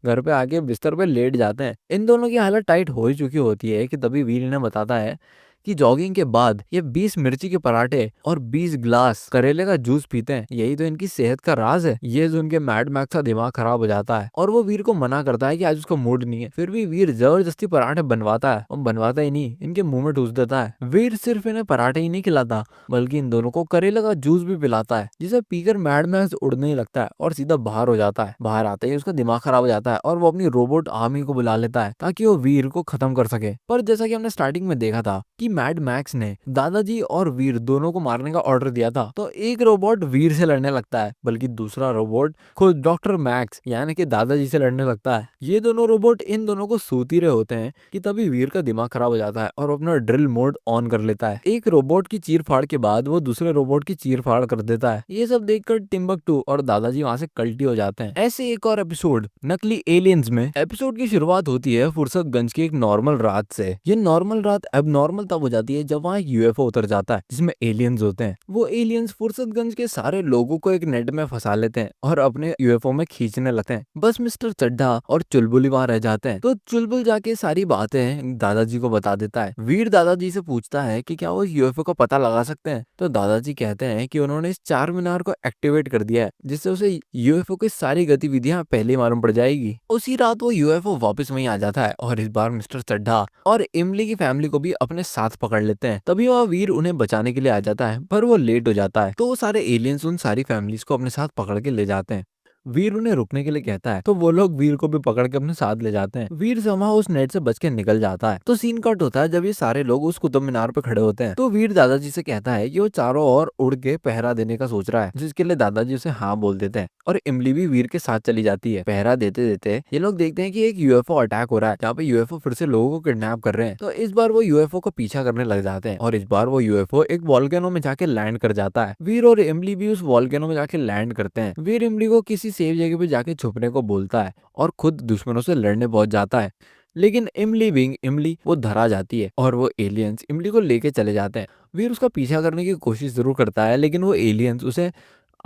घर पे आके बिस्तर पे लेट जाते हैं। इन दोनों की हालत टाइट हो ही चुकी होती है कि तभी वीर इन्हें बताता है कि जॉगिंग के बाद ये 20 मिर्ची के पराठे और 20 ग्लास करेले का जूस पीते हैं, यही तो इनकी सेहत का राज है। ये जो उनके मैड मैक्स का दिमाग खराब हो जाता है और वो वीर को मना करता है कि आज उसका मूड नहीं है। फिर भी वीर जबरदस्ती पराठे बनवाता है और बनवाता ही नहीं, इनके मुंह में ठूस देता है। वीर सिर्फ इन्हें पराठे ही नहीं खिलाता बल्कि इन दोनों को करेले का जूस भी पिलाता है, जिसे पीकर मैड मैक्स उड़ने ही लगता है और सीधा बाहर हो जाता है। बाहर आते ही उसका दिमाग खराब हो जाता है और वो अपनी रोबोट आर्मी को बुला लेता है ताकि वो वीर को खत्म कर सके। पर जैसा कि हमने स्टार्टिंग में देखा था कि मैड मैक्स ने दादाजी और वीर दोनों को मारने का ऑर्डर दिया था, तो एक रोबोट वीर से लड़ने लगता है बल्कि दूसरा रोबोट खुद डॉक्टर मैक्स यानी कि दादाजी से लड़ने लगता है। ये दोनों रोबोट इन दोनों को सूती रहे होते हैं कि तभी वीर का दिमाग खराब हो जाता है और अपना ड्रिल मोड ऑन कर लेता है। एक रोबोट की चीर फाड़ के बाद वो दूसरे रोबोट की चीर फाड़ कर देता है। ये सब देखकर टिम्बकटू और दादाजी वहां से कल्टी हो जाते हैं। ऐसे एक और एपिसोड नकली एलियंस में एपिसोड की शुरुआत होती है फुर्सतगंज की एक नॉर्मल रात से। ये नॉर्मल रात अब नॉर्मल तब हो जाती है जब वहाँ एक यूएफओ उतर जाता है जिसमें एलियंस होते हैं। वो एलियंस फुर्सतगंज के सारे लोगों को एक नेट में फंसा लेते हैं और अपने यूएफओ में खींचने लगते हैं। बस मिस्टर चड्ढा और चुलबुल वहां रह जाते हैं। तो चुलबुल जाके सारी बातें दादाजी को बता देता है। वीर दादाजी से पूछता है कि क्या वो यूएफओ का पता लगा सकते हैं, तो दादाजी कहते हैं कि उन्होंने इस चार मीनार को एक्टिवेट कर दिया है जिससे उसे यूएफओ की सारी गतिविधियां पहले मालूम पड़ जाएगी। उसी रात वो यूएफओ वापस वहीं आ जाता है और इस बार मिस्टर चड्ढा और इमली की फैमिली को भी अपने साथ हाथ पकड़ लेते हैं। तभी वह वीर उन्हें बचाने के लिए आ जाता है, पर वो लेट हो जाता है। तो वो सारे एलियंस उन सारी फैमिलीज को अपने साथ पकड़ के ले जाते हैं। वीर उन्हें रुकने के लिए कहता है, तो वो लोग वीर को भी पकड़ के अपने साथ ले जाते हैं। वीर समहाउ उस नेट से बच के निकल जाता है। तो सीन कट होता है जब ये सारे लोग उस कुतुब मीनार पे खड़े होते हैं। तो वीर दादाजी से कहता है कि वो चारों ओर उड़ के पहरा देने का सोच रहा है, जिसके लिए दादाजी उसे हाँ बोल देते हैं और इमली भी वीर के साथ चली जाती है। पहरा देते देते ये लोग देखते हैं कि एक यूएफओ अटैक हो रहा है, जहाँ पे यूएफओ फिर से लोगों को किडनैप कर रहे हैं। तो इस बार वो यूएफओ को पीछा करने लग जाते हैं और इस बार वो यूएफओ एक वॉल्केनो में जाके लैंड कर जाता है। वीर और इमली भी उस वॉल्केनो में जाके लैंड करते हैं। वीर इमली को किसी सेफ जगह पे जाके छुपने को बोलता है और खुद दुश्मनों से लड़ने पहुंच जाता है। लेकिन इमली बिंग इमली वो धरा जाती है और वो एलियंस इमली को लेके चले जाते हैं। वीर उसका पीछा करने की कोशिश जरूर करता है, लेकिन वो एलियंस उसे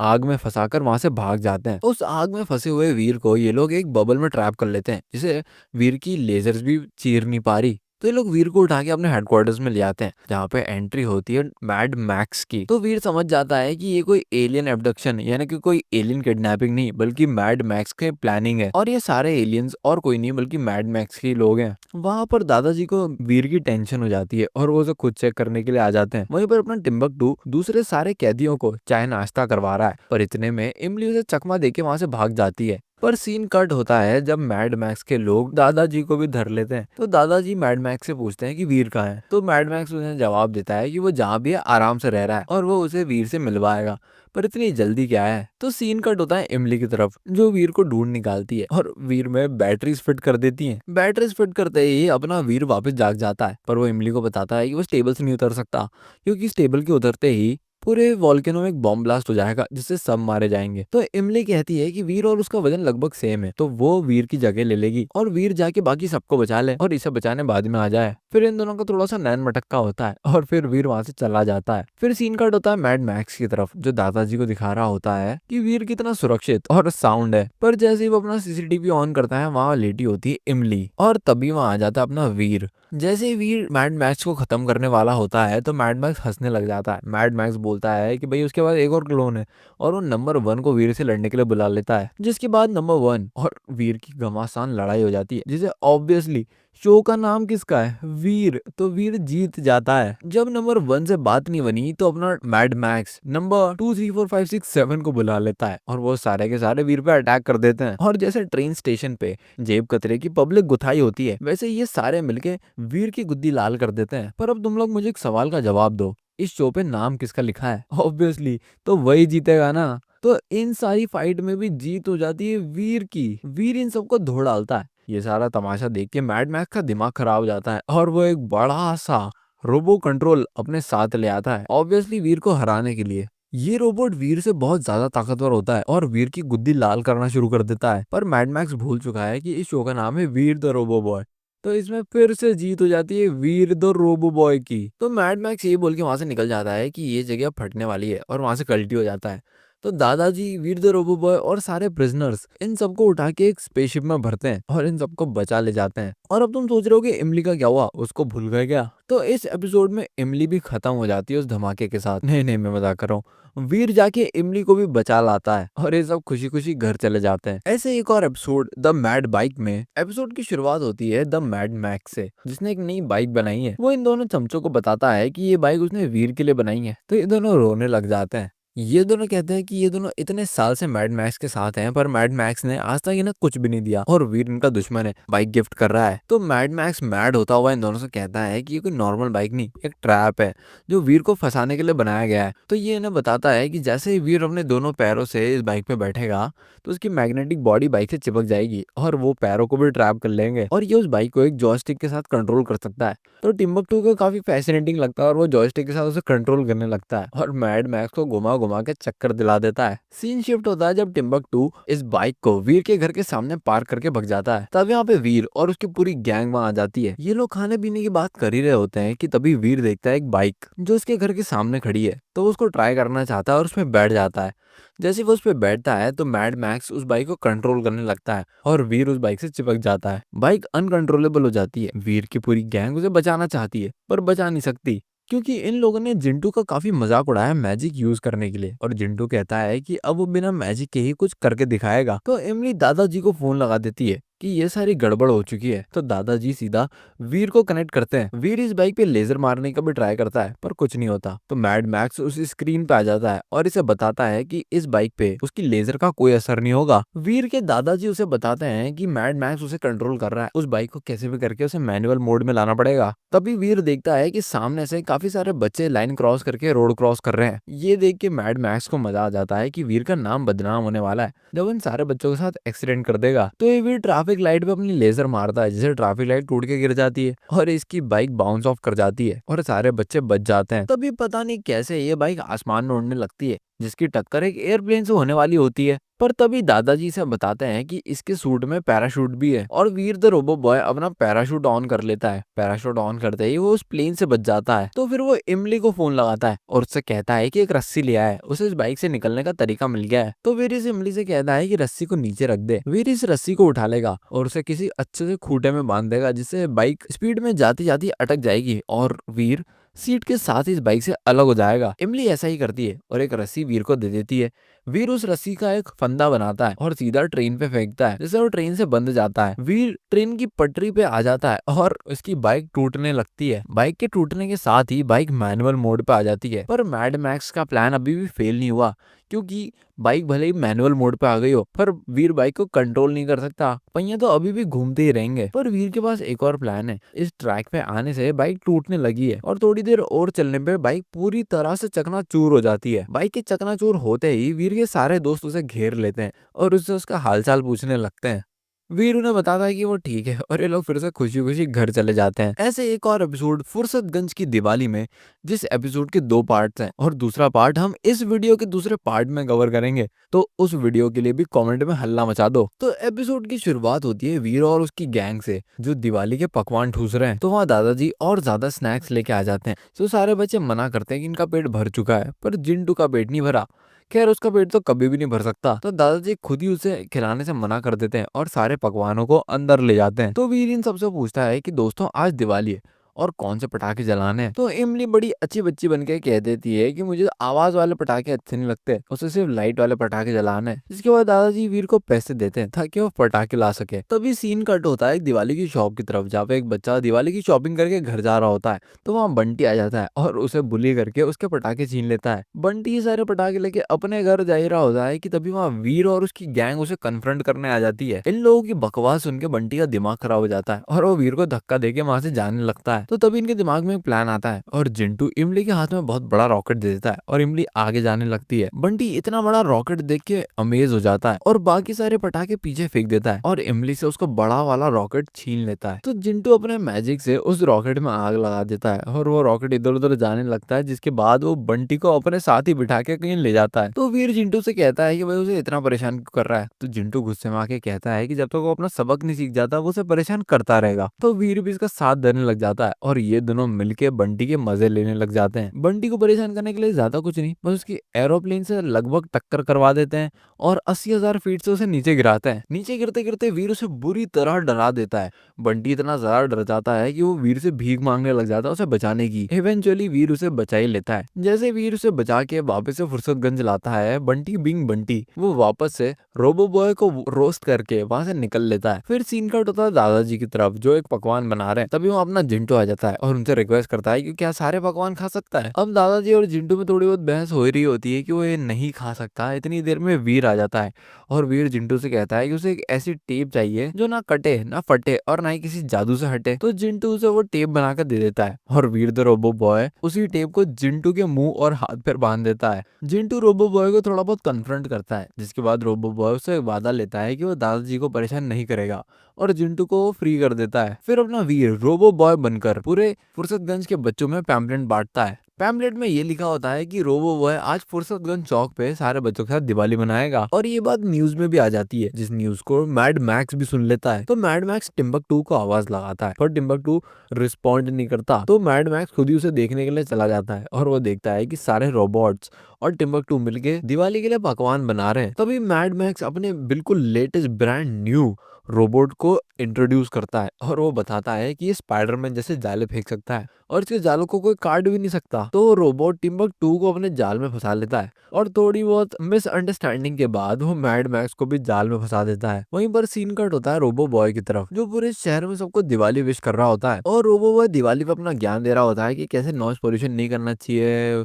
आग में फंसाकर वहां से भाग जाते हैं। उस आग में फंसे हुए वीर को ये लोग एक बबल में ट्रैप कर लेते हैं, जिसे वीर की लेजर्स भी चीर नहीं पा रही। तो ये लोग वीर को उठा के अपने हेडक्वार्टर्स में ले आते हैं, जहाँ पे एंट्री होती है मैड मैक्स की। तो वीर समझ जाता है कि ये कोई एलियन एब्डक्शन यानी कि कोई एलियन किडनैपिंग नहीं, बल्कि मैड मैक्स के प्लानिंग है और ये सारे एलियंस और कोई नहीं बल्कि मैड मैक्स के लोग हैं। वहां पर दादाजी को वीर की टेंशन हो जाती है और वो उसे खुद चेक करने के लिए आ जाते हैं। वहीं पर अपना टिम्बकटू दूसरे सारे कैदियों को चाय नाश्ता करवा रहा है, पर इतने में इमली उसे चकमा देके वहां से भाग जाती है। पर सीन कट होता है जब मैड मैक्स के लोग दादाजी को भी धर लेते हैं। तो दादाजी मैड मैक्स से पूछते हैं कि वीर कहाँ है। तो मैड मैक्स उन्हें जवाब देता है कि वो जहाँ भी है आराम से रह रहा है और वो उसे वीर से मिलवाएगा, पर इतनी जल्दी क्या है। तो सीन कट होता है इमली की तरफ, जो वीर को ढूंढ निकालती है और वीर में बैटरीज फिट कर देती हैं। बैटरीज फिट करते ही अपना वीर वापस जाग जाता है, पर वो इमली को बताता है कि वो स्टेबल से नहीं उतर सकता, क्योंकि स्टेबल के उतरते ही पूरे वॉल्केनो में एक बॉम्ब ब्लास्ट हो जाएगा, जिससे सब मारे जाएंगे। तो इमली कहती है कि वीर और उसका वजन लगभग सेम है, तो वो वीर की जगह ले लेगी और वीर जाके बाकी सबको बचा ले और इसे बचाने बाद में आ जाए। फिर इन दोनों का थोड़ा सा नैन मटक्का होता है और फिर वीर वहां से चला जाता है। फिर सीन कट होता है मैड मैक्स की तरफ, जो दादाजी को दिखा रहा होता है कि वीर कितना सुरक्षित और साउंड है। पर जैसे ही वो अपना सीसीटीवी ऑन करता है, वहां लेटी होती है इमली और तभी वहां आ जाता है अपना वीर। जैसे ही वीर मैड मैक्स को खत्म करने वाला होता है, तो मैड मैक्स हंसने लग जाता है। मैड मैक्स बोलता है कि भाई उसके बाद एक और क्लोन है और वो नंबर 1 को वीर से लड़ने के लिए बुला लेता है, जिसके बाद नंबर 1 और वीर की घमासान लड़ाई हो जाती है, जिसे ऑब्वियसली शो का नाम किसका है, वीर। तो वीर जीत जाता है। जब नंबर 1 से बात नहीं बनी, तो अपना मैड मैक्स नंबर 2 3 4 5 6 7 को बुला लेता है और वो सारे के सारे वीर पे अटैक कर देते हैं। और जैसे ट्रेन स्टेशन पे जेब कतरे की पब्लिक गुथाई होती है, वैसे ये सारे मिलके वीर की गुद्दी लाल कर देते हैं। पर अब तुम लोग मुझे एक सवाल का जवाब दो, इस शो पे नाम किसका लिखा है? ऑब्वियसली तो वही जीतेगा ना। तो इन सारी फाइट में भी जीत हो जाती है वीर की। वीर इन सबको धो डालता है। ये सारा तमाशा देख के मैड मैक्स का दिमाग खराब हो जाता है और वो एक बड़ा सा रोबो कंट्रोल अपने साथ ले आता है, ऑब्वियसली वीर को हराने के लिए। ये रोबोट वीर से बहुत ज्यादा ताकतवर होता है और वीर की गुद्दी लाल करना शुरू कर देता है। पर मैड मैक्स भूल चुका है कि इस शो का नाम है वीर द रोबो बॉय। तो इसमें फिर से जीत हो जाती है वीर द रोबो बॉय की। तो मैड मैक्स ये बोल के वहां से निकल जाता है कि ये जगह फटने वाली है और वहां से कल्टी हो जाता है। तो दादाजी, वीर द रोबो बॉय और सारे प्रिजनर्स इन सबको उठा के एक स्पेसशिप में भरते हैं और इन सबको बचा ले जाते हैं। और अब तुम सोच रहे हो कि इमली का क्या हुआ, उसको भूल गए क्या? तो इस एपिसोड में इमली भी खत्म हो जाती है उस धमाके के साथ। नहीं मैं मजाक कर रहा हूँ। वीर जाके इमली को भी बचा लाता है और ये सब खुशी खुशी घर चले जाते हैं। ऐसे एक और एपिसोड द मैड बाइक में एपिसोड की शुरुआत होती है द मैड मैक्स से, जिसने एक नई बाइक बनाई है। वो इन दोनों चमचों को बताता है कि ये बाइक उसने वीर के लिए बनाई है। तो ये दोनों रोने लग जाते हैं। ये दोनों कहते हैं कि ये दोनों इतने साल से मैड मैक्स के साथ हैं, पर मैड मैक्स ने आज तक इन्हें कुछ भी नहीं दिया और वीर इनका दुश्मन है, बाइक गिफ्ट कर रहा है। तो मैड मैक्स मैड होता हुआ इन दोनों से कहता है कि ये कोई नॉर्मल बाइक नहीं, एक ट्रैप है जो वीर को फंसाने के लिए बनाया गया है। तो ये इन्हें बताता है कि जैसे ही वीर अपने दोनों पैरों से इस बाइक पे बैठेगा, तो उसकी मैग्नेटिक बॉडी बाइक से चिपक जाएगी और वो पैरों को भी ट्रैप कर लेंगे और ये उस बाइक को एक जॉयस्टिक के साथ कंट्रोल कर सकता है। तो टिम्बकटू को काफी फैसिनेटिंग लगता है और वो जॉयस्टिक के साथ उसे कंट्रोल करने लगता है और मैड मैक्स को घुमा घुमा के चक्कर दिला देता है। सीन शिफ्ट होता है जब टिम्बकटू इस बाइक को वीर के घर के सामने पार्क करके भग जाता है। तब यहाँ पे वीर और उसकी पूरी गैंग वहां आ जाती है। ये लोग खाने पीने की बात कर ही रहे होते हैं कि तभी वीर देखता है एक बाइक जो उसके घर के सामने खड़ी है। तो वो उसको ट्राई करना चाहता है और उसमें बैठ जाता है। जैसे वो उस पर बैठता है तो मैड मैक्स उस बाइक को कंट्रोल करने लगता है और वीर उस बाइक से चिपक जाता है। बाइक अनकंट्रोलेबल हो जाती है। वीर की पूरी गैंग उसे बचाना चाहती है पर बचा नहीं सकती, क्योंकि इन लोगों ने जिंटू का काफी मजाक उड़ाया मैजिक यूज करने के लिए और जिंटू कहता है कि अब वो बिना मैजिक के ही कुछ करके दिखाएगा। तो इमली दादाजी को फोन लगा देती है कि ये सारी गड़बड़ हो चुकी है। तो दादाजी सीधा वीर को कनेक्ट करते हैं। वीर इस बाइक पे लेजर मारने का भी ट्राई करता है पर कुछ नहीं होता। तो मैड मैक्स उस स्क्रीन पे आ जाता है और इसे बताता है कि इस बाइक पे उसकी लेजर का कोई असर नहीं होगा। वीर के दादाजी उसे बताते हैं कि मैड मैक्स उसे कंट्रोल कर रहा है, उस बाइक को कैसे भी करके उसे मैनुअल मोड में लाना पड़ेगा। तभी वीर देखता है कि सामने से काफी सारे बच्चे लाइन क्रॉस करके रोड क्रॉस कर रहे हैं। ये देख के मैड मैक्स को मजा आ जाता है कि वीर का नाम बदनाम होने वाला है जब इन सारे बच्चों के साथ एक्सीडेंट कर देगा। तो ये वीर ट्रैफिक लाइट पे अपनी लेजर मारता है जिससे ट्रैफिक लाइट टूट के गिर जाती है और इसकी बाइक बाउंस ऑफ कर जाती है और सारे बच्चे बच जाते हैं। तभी पता नहीं कैसे ये बाइक आसमान में उड़ने लगती है जिसकी टक्कर एक एयरप्लेन से होने वाली होती है। पर तभी दादाजी से बताते हैं कि इसके सूट में पैराशूट भी है और वीर द रोबो बॉय अपना पैराशूट ऑन कर लेता है। पैराशूट ऑन करते ही वो उस प्लेन से बच जाता है। तो फिर वो इमली को फोन लगाता है और उससे कहता है कि एक रस्सी ले आए, उसे इस बाइक से निकलने का तरीका मिल गया है। तो वीर इस इमली से कहता है कि रस्सी को नीचे रख दे। वीर इस रस्सी को उठा लेगा और उसे किसी अच्छे से खूंटे में बांध देगा जिससे बाइक स्पीड में जाती जाती अटक जाएगी और वीर सीट के साथ ही इस बाइक से अलग हो जाएगा। इमली ऐसा ही करती है और एक रस्सी वीर को दे देती है। वीर उस रस्सी का एक फंदा बनाता है और सीधा ट्रेन पे फेंकता है जिससे वो ट्रेन से बंध जाता है। वीर ट्रेन की पटरी पे आ जाता है और उसकी बाइक टूटने लगती है। बाइक के टूटने के साथ ही बाइक मैनुअल मोड पे आ जाती है। पर मैड मैक्स का प्लान अभी भी फेल नहीं हुआ क्योंकि बाइक भले ही मैनुअल मोड पे आ गई हो पर वीर बाइक को कंट्रोल नहीं कर सकता। पहिए तो अभी भी घूमते ही रहेंगे। पर वीर के पास एक और प्लान है। इस ट्रैक पे आने से बाइक टूटने लगी है और थोड़ी देर और चलने पे बाइक पूरी तरह से चकनाचूर हो जाती है। बाइक के चकनाचूर होते ही वीर के सारे दोस्त उसे घेर लेते हैं और उससे उसका हालचाल पूछने लगते हैं। वीर उन्हें बताता है कि वो ठीक है और ये लोग फिर से खुशी खुशी घर चले जाते हैं। ऐसे एक और एपिसोड फुर्सतगंज की दिवाली में, जिस एपिसोड के 2 पार्ट्स हैं और दूसरा पार्ट हम इस वीडियो के दूसरे पार्ट में कवर करेंगे, तो उस वीडियो के लिए भी कमेंट में हल्ला मचा दो। तो एपिसोड की शुरुआत होती है वीर और उसकी गैंग से जो दिवाली के पकवान ठूस रहे हैं। तो वहाँ दादाजी और ज्यादा स्नैक्स लेके आ जाते हैं। तो सारे बच्चे मना करते हैं कि इनका पेट भर चुका है पर जिंटू का पेट नहीं भरा। खैर उसका पेट तो कभी भी नहीं भर सकता। तो दादाजी खुद ही उसे खिलाने से मना कर देते हैं और सारे पकवानों को अंदर ले जाते हैं। तो वीर इन सबसे पूछता है कि दोस्तों आज दिवाली है और कौन से पटाखे जलाने हैं। तो इमली बड़ी अच्छी बच्ची बन के कह देती है कि मुझे आवाज वाले पटाखे अच्छे नहीं लगते, उसे सिर्फ लाइट वाले पटाखे जलाने हैं। जिसके बाद दादाजी वीर को पैसे देते हैं ताकि वो पटाखे ला सके। तभी सीन कट होता है एक दिवाली की शॉप की तरफ जहाँ पे एक बच्चा दिवाली की शॉपिंग करके घर जा रहा होता है। तो वहाँ बंटी आ जाता है और उसे बुली करके उसके पटाखे छीन लेता है। बंटी ये सारे पटाखे लेके अपने घर जा ही रहा होता है कि तभी वहाँ वीर और उसकी गैंग उसे कन्फ्रंट करने आ जाती है। इन लोगों की बकवास सुन के बंटी का दिमाग खराब हो जाता है और वो वीर को धक्का देके वहां से जाने लगता है। तो तभी इनके दिमाग में एक प्लान आता है और जिंटू इमली के हाथ में बहुत बड़ा रॉकेट दे देता है और इमली आगे जाने लगती है। बंटी इतना बड़ा रॉकेट देख के अमेज हो जाता है और बाकी सारे पटाखे पीछे फेंक देता है और इमली से उसको बड़ा वाला रॉकेट छीन लेता है। तो जिंटू अपने मैजिक से उस रॉकेट में आग लगा देता है और वो रॉकेट इधर उधर जाने लगता है जिसके बाद वो बंटी को अपने साथ ही बिठा के कहीं ले जाता है। तो वीर जिंटू से कहता है कि भाई उसे इतना परेशान क्यों कर रहा है। तो जिंटू गुस्से में आके कहता है कि जब तक वो अपना सबक नहीं सीख जाता वो उसे परेशान करता रहेगा। तो वीर भी इसका साथ देने लग जाता है और ये दोनों मिलके बंटी के मजे लेने लग जाते हैं। बंटी को परेशान करने के लिए ज्यादा कुछ नहीं, बस उसकी एरोप्लेन से लगभग टक्कर करवा देते हैं और 80,000 फीट से उसे नीचे गिराते हैं। नीचे गिरते गिरते वीर उसे बुरी तरह डरा देता है। बंटी इतना ज्यादा डर जाता है कि वो वीर से भीख मांगने लग जाता है उसे बचाने की। इवेंचुअली वीर उसे बचा ही लेता है। जैसे वीर उसे बचा के वापस से फुर्सतगंज लाता है, बंटी बिंग बंटी वो वापस से रोबो बॉय को रोस्ट करके वहां से निकल लेता है। फिर सीन कट होता है दादाजी की तरफ जो एक पकवान बना रहे हैं। तभी वो अपना जिंटू आ जाता है और उनसे रिक्वेस्ट करता है कि क्या सारे पकवान खा सकता है। अब दादाजी और जिंटू में थोड़ी बहुत बहस हो रही होती है कि वो ये नहीं खा सकता। इतनी देर में वीर आ जाता है और वीर जिंटू से कहता है कि उसे एक ऐसी टेप चाहिए जो ना कटे ना फटे और ना ही किसी जादू से हटे। तो जिंटू उसे वो टेप बनाकर दे देता है और वीर द रोबो बॉय उसी टेप को जिंटू के मुंह और हाथ पर बांध देता है। जिंटू रोबो बॉय को थोड़ा बहुत कन्फ्रंट करता है जिसके बाद रोबो बॉय उससे वादा लेता है कि वो दादाजी को परेशान नहीं करेगा और जिंटू को फ्री कर देता है। फिर अपना वीर रोबो बॉय बनकर पूरे फुर्सतगंज के बच्चों में पैम्पलेट बांटता है। पैम्पलेट में ये लिखा होता है कि रोबो बॉय आज फुर्सतगंज चौक पे सारे बच्चों के साथ दिवाली मनाएगा और ये बात न्यूज में भी आ जाती है जिस न्यूज को मैड मैक्स भी सुन लेता है। तो मैड मैक्स टिम्बकटू को आवाज लगाता है पर टिम्बकटू रिस्पॉन्ड नहीं करता। तो मैड मैक्स खुद ही उसे देखने के लिए चला जाता है और वो देखता है कि सारे रोबोट्स और टिम्बकटू मिलके दिवाली के लिए पकवान बना रहे हैं। तभी मैड मैक्स अपने बिल्कुल लेटेस्ट ब्रांड न्यू रोबोट को इंट्रोड्यूस करता है और वो बताता है कि ये स्पाइडरमैन जैसे जाले फेंक सकता है और इसके जालों को कोई काट भी नहीं सकता। तो रोबोट टिम्बकटू को अपने जाल में फंसा लेता है और थोड़ी बहुत मिसअंडरस्टैंडिंग के बाद वो मैड मैक्स को भी जाल में फंसा देता है। वहीं पर सीन कट होता है रोबो बॉय की तरफ, जो पूरे शहर में सबको दिवाली विश कर रहा होता है और रोबो बॉय दिवाली पे अपना ज्ञान दे रहा होता है कि कैसे नॉइस पोल्यूशन नहीं करना चाहिए,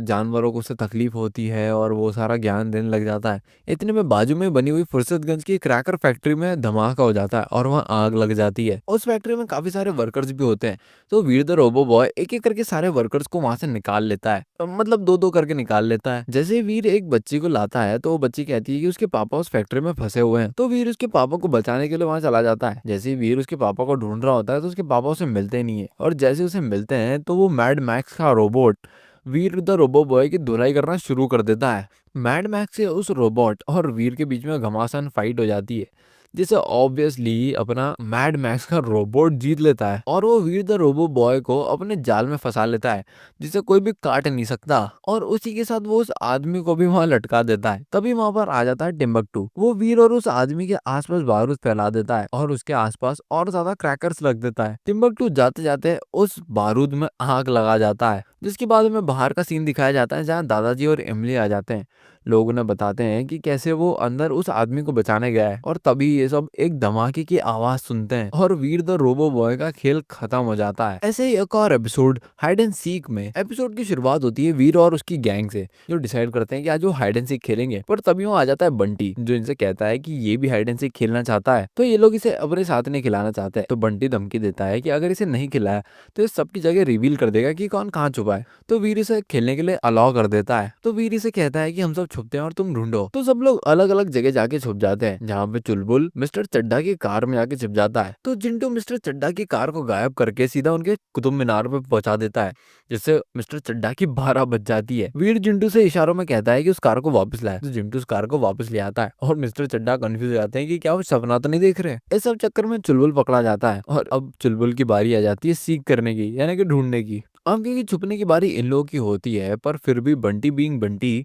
जानवरों को उससे तकलीफ होती है, और वो सारा ज्ञान देने लग जाता है। इतने में बाजू में बनी हुई फुर्सतगंज की क्रैकर फैक्ट्री में धमाका हो जाता है और वहाँ आग लग जाती है। उस फैक्ट्री में काफी सारे वर्कर्स भी होते हैं। तो वीर द रोबो बॉय एक एक करके सारे वर्कर्स को वहां से निकाल लेता है, मतलब दो दो करके निकाल लेता है। जैसे ही वीर एक बच्ची को लाता है तो वो बच्ची कहती है कि उसके पापा उस फैक्ट्री में फंसे हुए हैं। तो वीर उसके पापा को बचाने के लिए वहां चला जाता है। जैसे ही वीर उसके पापा को ढूंढ रहा होता है तो उसके पापा उसे मिलते नहीं है, और जैसे उसे मिलते हैं तो वो मैड मैक्स का robot Veer the robo boy की धुलाई करना शुरू कर देता है। मैड मैक्स से उस रोबोट और वीर के बीच में घमासान फाइट हो जाती है, जिसे ऑब्वियसली अपना मैड मैक्स का रोबोट जीत लेता है और वो वीर द रोबो बॉय को अपने जाल में फंसा लेता है, जिसे कोई भी काट नहीं सकता। और उसी के साथ वो उस आदमी को भी वहां लटका देता है। तभी वहां पर आ जाता है टिम्बकटू। वो वीर और उस आदमी के आसपास बारूद फैला देता है और उसके आसपास और ज्यादा क्रैकर्स लग देता है। टिम्बकटू जाते जाते उस बारूद में आग लगा जाता है, जिसके बाद में बाहर का सीन दिखाया जाता है जहाँ दादाजी और इमली आ जाते हैं। लोग उन्हें बताते हैं कि कैसे वो अंदर उस आदमी को बचाने गया है, और तभी ये सब एक धमाके की आवाज सुनते हैं और वीर द रोबो बॉय का खेल खत्म हो जाता है। ऐसे ही एक और एपिसोड हाइड एंड सीक में एपिसोड की शुरुआत होती है वीर और उसकी गैंग से, जो डिसाइड करते हैं कि आज वो हाइड एंड सीक खेलेंगे। पर तभी वो आ जाता है बंटी, जो इनसे कहता है कि ये भी हाइड एंड सीक खेलना चाहता है। तो ये लोग इसे अपने साथ नहीं खिलाना चाहते हैं। तो बंटी धमकी देता है कि अगर इसे नहीं खिलाया तो इस सबकी जगह रिवील कर देगा कि कौन कहाँ छुपा है। तो वीर इसे खेलने के लिए अलाउ कर देता है। तो वीर इसे कहता है कि हम सब छुपते हैं और तुम ढूंढो। तो सब लोग अलग अलग जगह जाके छुप जाते हैं, जहाँ पे चुलबुल मिस्टर चड्ढा की कार में जाके छुप जाता है। तो चिंटू मिस्टर चड्ढा की कार को गायब करके सीधा उनके कुतुब मीनार पे पहुंचा देता है, जिससे मिस्टर चड्ढा की 12 बज जाती है। वीर चिंटू से इशारों में कहता है कि उस कार को वापस लाए। तो चिंटू उस कार को वापस ले आता है और मिस्टर चड्ढा कंफ्यूज हो जाते हैं कि क्या वो सपना तो नहीं देख रहे। इस सब चक्कर में चुलबुल पकड़ा जाता है और अब चुलबुल की बारी आ जाती है सीख करने की, यानी कि ढूंढने की। अब क्योंकि छुपने की बारी इन लोगों की होती है, पर फिर भी बंटी बीइंग बंटी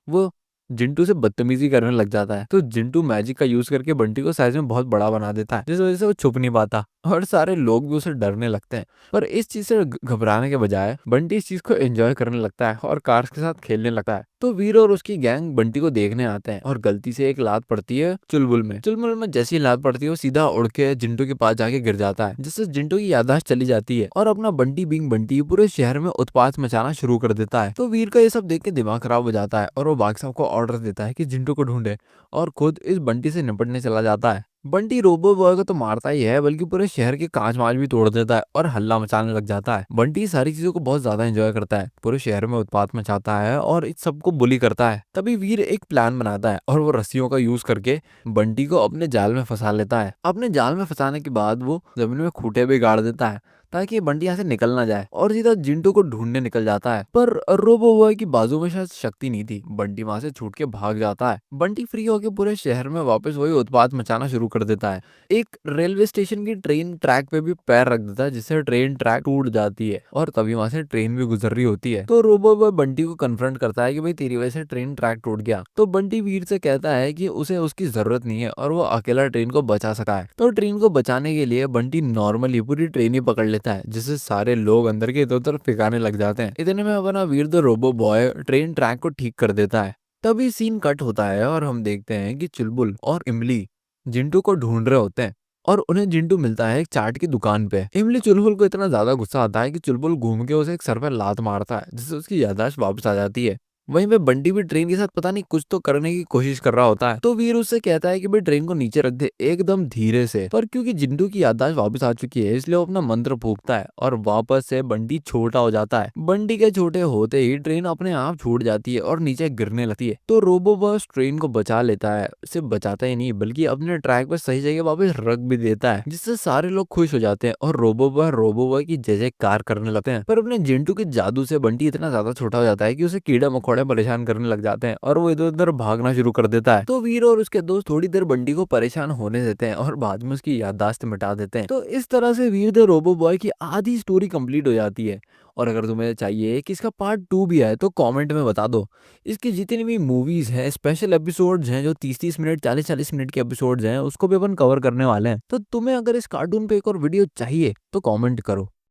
वो जिंटू से बदतमीजी करने लग जाता है। तो जिंटू मैजिक का यूज करके बंटी को साइज में बहुत बड़ा बना देता है, जिस वजह से वो छुप नहीं पाता और सारे लोग भी उसे डरने लगते हैं। पर इस चीज से घबराने के बजाय बंटी इस चीज को एंजॉय करने लगता है और कार्स के साथ खेलने लगता है। तो वीर और उसकी गैंग बंटी को देखने आते हैं और गलती से एक लात पड़ती है चुलबुल में। चुलबुल में जैसी लात पड़ती है वो सीधा उड़ के जिंटू के पास जाके गिर जाता है, जिससे जिंटू की याददाश्त चली जाती है और अपना बंटी बीइंग बंटी पूरे शहर में उत्पात मचाना शुरू कर देता है। तो वीर का ये सब देख के दिमाग खराब हो जाता है और वो बाकी सबको ऑर्डर देता है कि जिंटू को ढूंढे, और खुद इस बंटी से निपटने चला जाता है। बंटी रोबो बॉय को तो मारता ही है, बल्कि पूरे शहर के कांच माच भी तोड़ देता है और हल्ला मचाने लग जाता है। बंटी सारी चीजों को बहुत ज्यादा एंजॉय करता है, पूरे शहर में उत्पात मचाता है और इस सबको बुली करता है। तभी वीर एक प्लान बनाता है और वो रस्सियों का यूज करके बंटी को अपने जाल में फंसा लेता है। अपने जाल में फंसाने के बाद वो जमीन में खूंटे भी गाड़ देता है ताकि बंटी यहाँ से निकल ना जाए, और सीधा जिंटू को ढूंढने निकल जाता है। पर रोबो बॉय की बाजू में शायद शक्ति नहीं थी, बंटी वहां से छूट के भाग जाता है। बंटी फ्री होकर पूरे शहर में वापस वही उत्पात मचाना शुरू कर देता है। एक रेलवे स्टेशन की ट्रेन ट्रैक पे भी पैर रख देता है, जिससे ट्रेन ट्रैक टूट जाती है और तभी वहां से ट्रेन भी गुजर रही होती है। तो रोबो बॉय बंटी को कन्फ्रंट करता है कि भाई तेरी वजह से ट्रेन ट्रैक टूट गया। तो बंटी वीर से कहता है कि उसे उसकी जरूरत नहीं है और वो अकेला ट्रेन को बचा सका है। तो ट्रेन को बचाने के लिए बंटी नॉर्मली पूरी ट्रेन ही पकड़ लेता है, जिससे सारे लोग अंदर के इधर उधर फिकाने लग जाते हैं। इतने में अपना Veer the robo boy train track को ठीक कर देता है। तभी सीन कट होता है और हम देखते हैं कि चुलबुल और इमली जिंटू को ढूंढ रहे होते हैं और उन्हें जिंटू मिलता है एक चाट की दुकान पे। इमली चुलबुल को इतना ज्यादा गुस्सा आता है कि चुलबुल घूम के उसे एक सर पे लात मारता है, जिससे उसकी याददाश्त वापस आ जाती है। वहीं पे बंटी भी ट्रेन के साथ पता नहीं कुछ तो करने की कोशिश कर रहा होता है। तो वीर उससे कहता है कि भाई ट्रेन को नीचे रख दे एकदम धीरे से, पर क्योंकि जिंटू की याददाश्त वापस आ चुकी है इसलिए वो अपना मंत्र फूंकता है और वापस से बंटी छोटा हो जाता है। बंटी के छोटे होते ही ट्रेन अपने आप छूट जाती है और नीचे गिरने लगती है। तो रोबो बॉस ट्रेन को बचा लेता है, सिर्फ बचाता ही नहीं बल्कि अपने ट्रैक पर सही जगह वापस रख भी देता है, जिससे सारे लोग खुश हो जाते हैं और रोबो बॉय की जय जयकार करने लगते हैं। पर अपने जिंटू के जादू से बंटी इतना ज्यादा छोटा हो जाता है कि उसे कीड़ा मकोड़े परेशान करने लग जाते हैं और वो इधर उधर भागना शुरू कर देता है। तो वीर और उसके दोस्त थोड़ी देर बंटी को परेशान होने देते हैं और बाद में उसकी याददाश्त मिटा देते हैं। तो इस तरह से वीर द रोबो बॉय की आधी स्टोरी कंप्लीट हो जाती है। और अगर तुम्हें चाहिए कि इसका पार्ट 2 भी आए तो कमेंट में बता दो। इसकी जितनी भी मूवीज हैं, स्पेशल एपिसोड्स हैं जो 30-30 मिनट 40-40 मिनट के एपिसोड्स हैं, उसको भी अपन कवर करने वाले हैं। तो तुम्हें अगर इस कार्टून पे एक और वीडियो चाहिए तो कमेंट करो।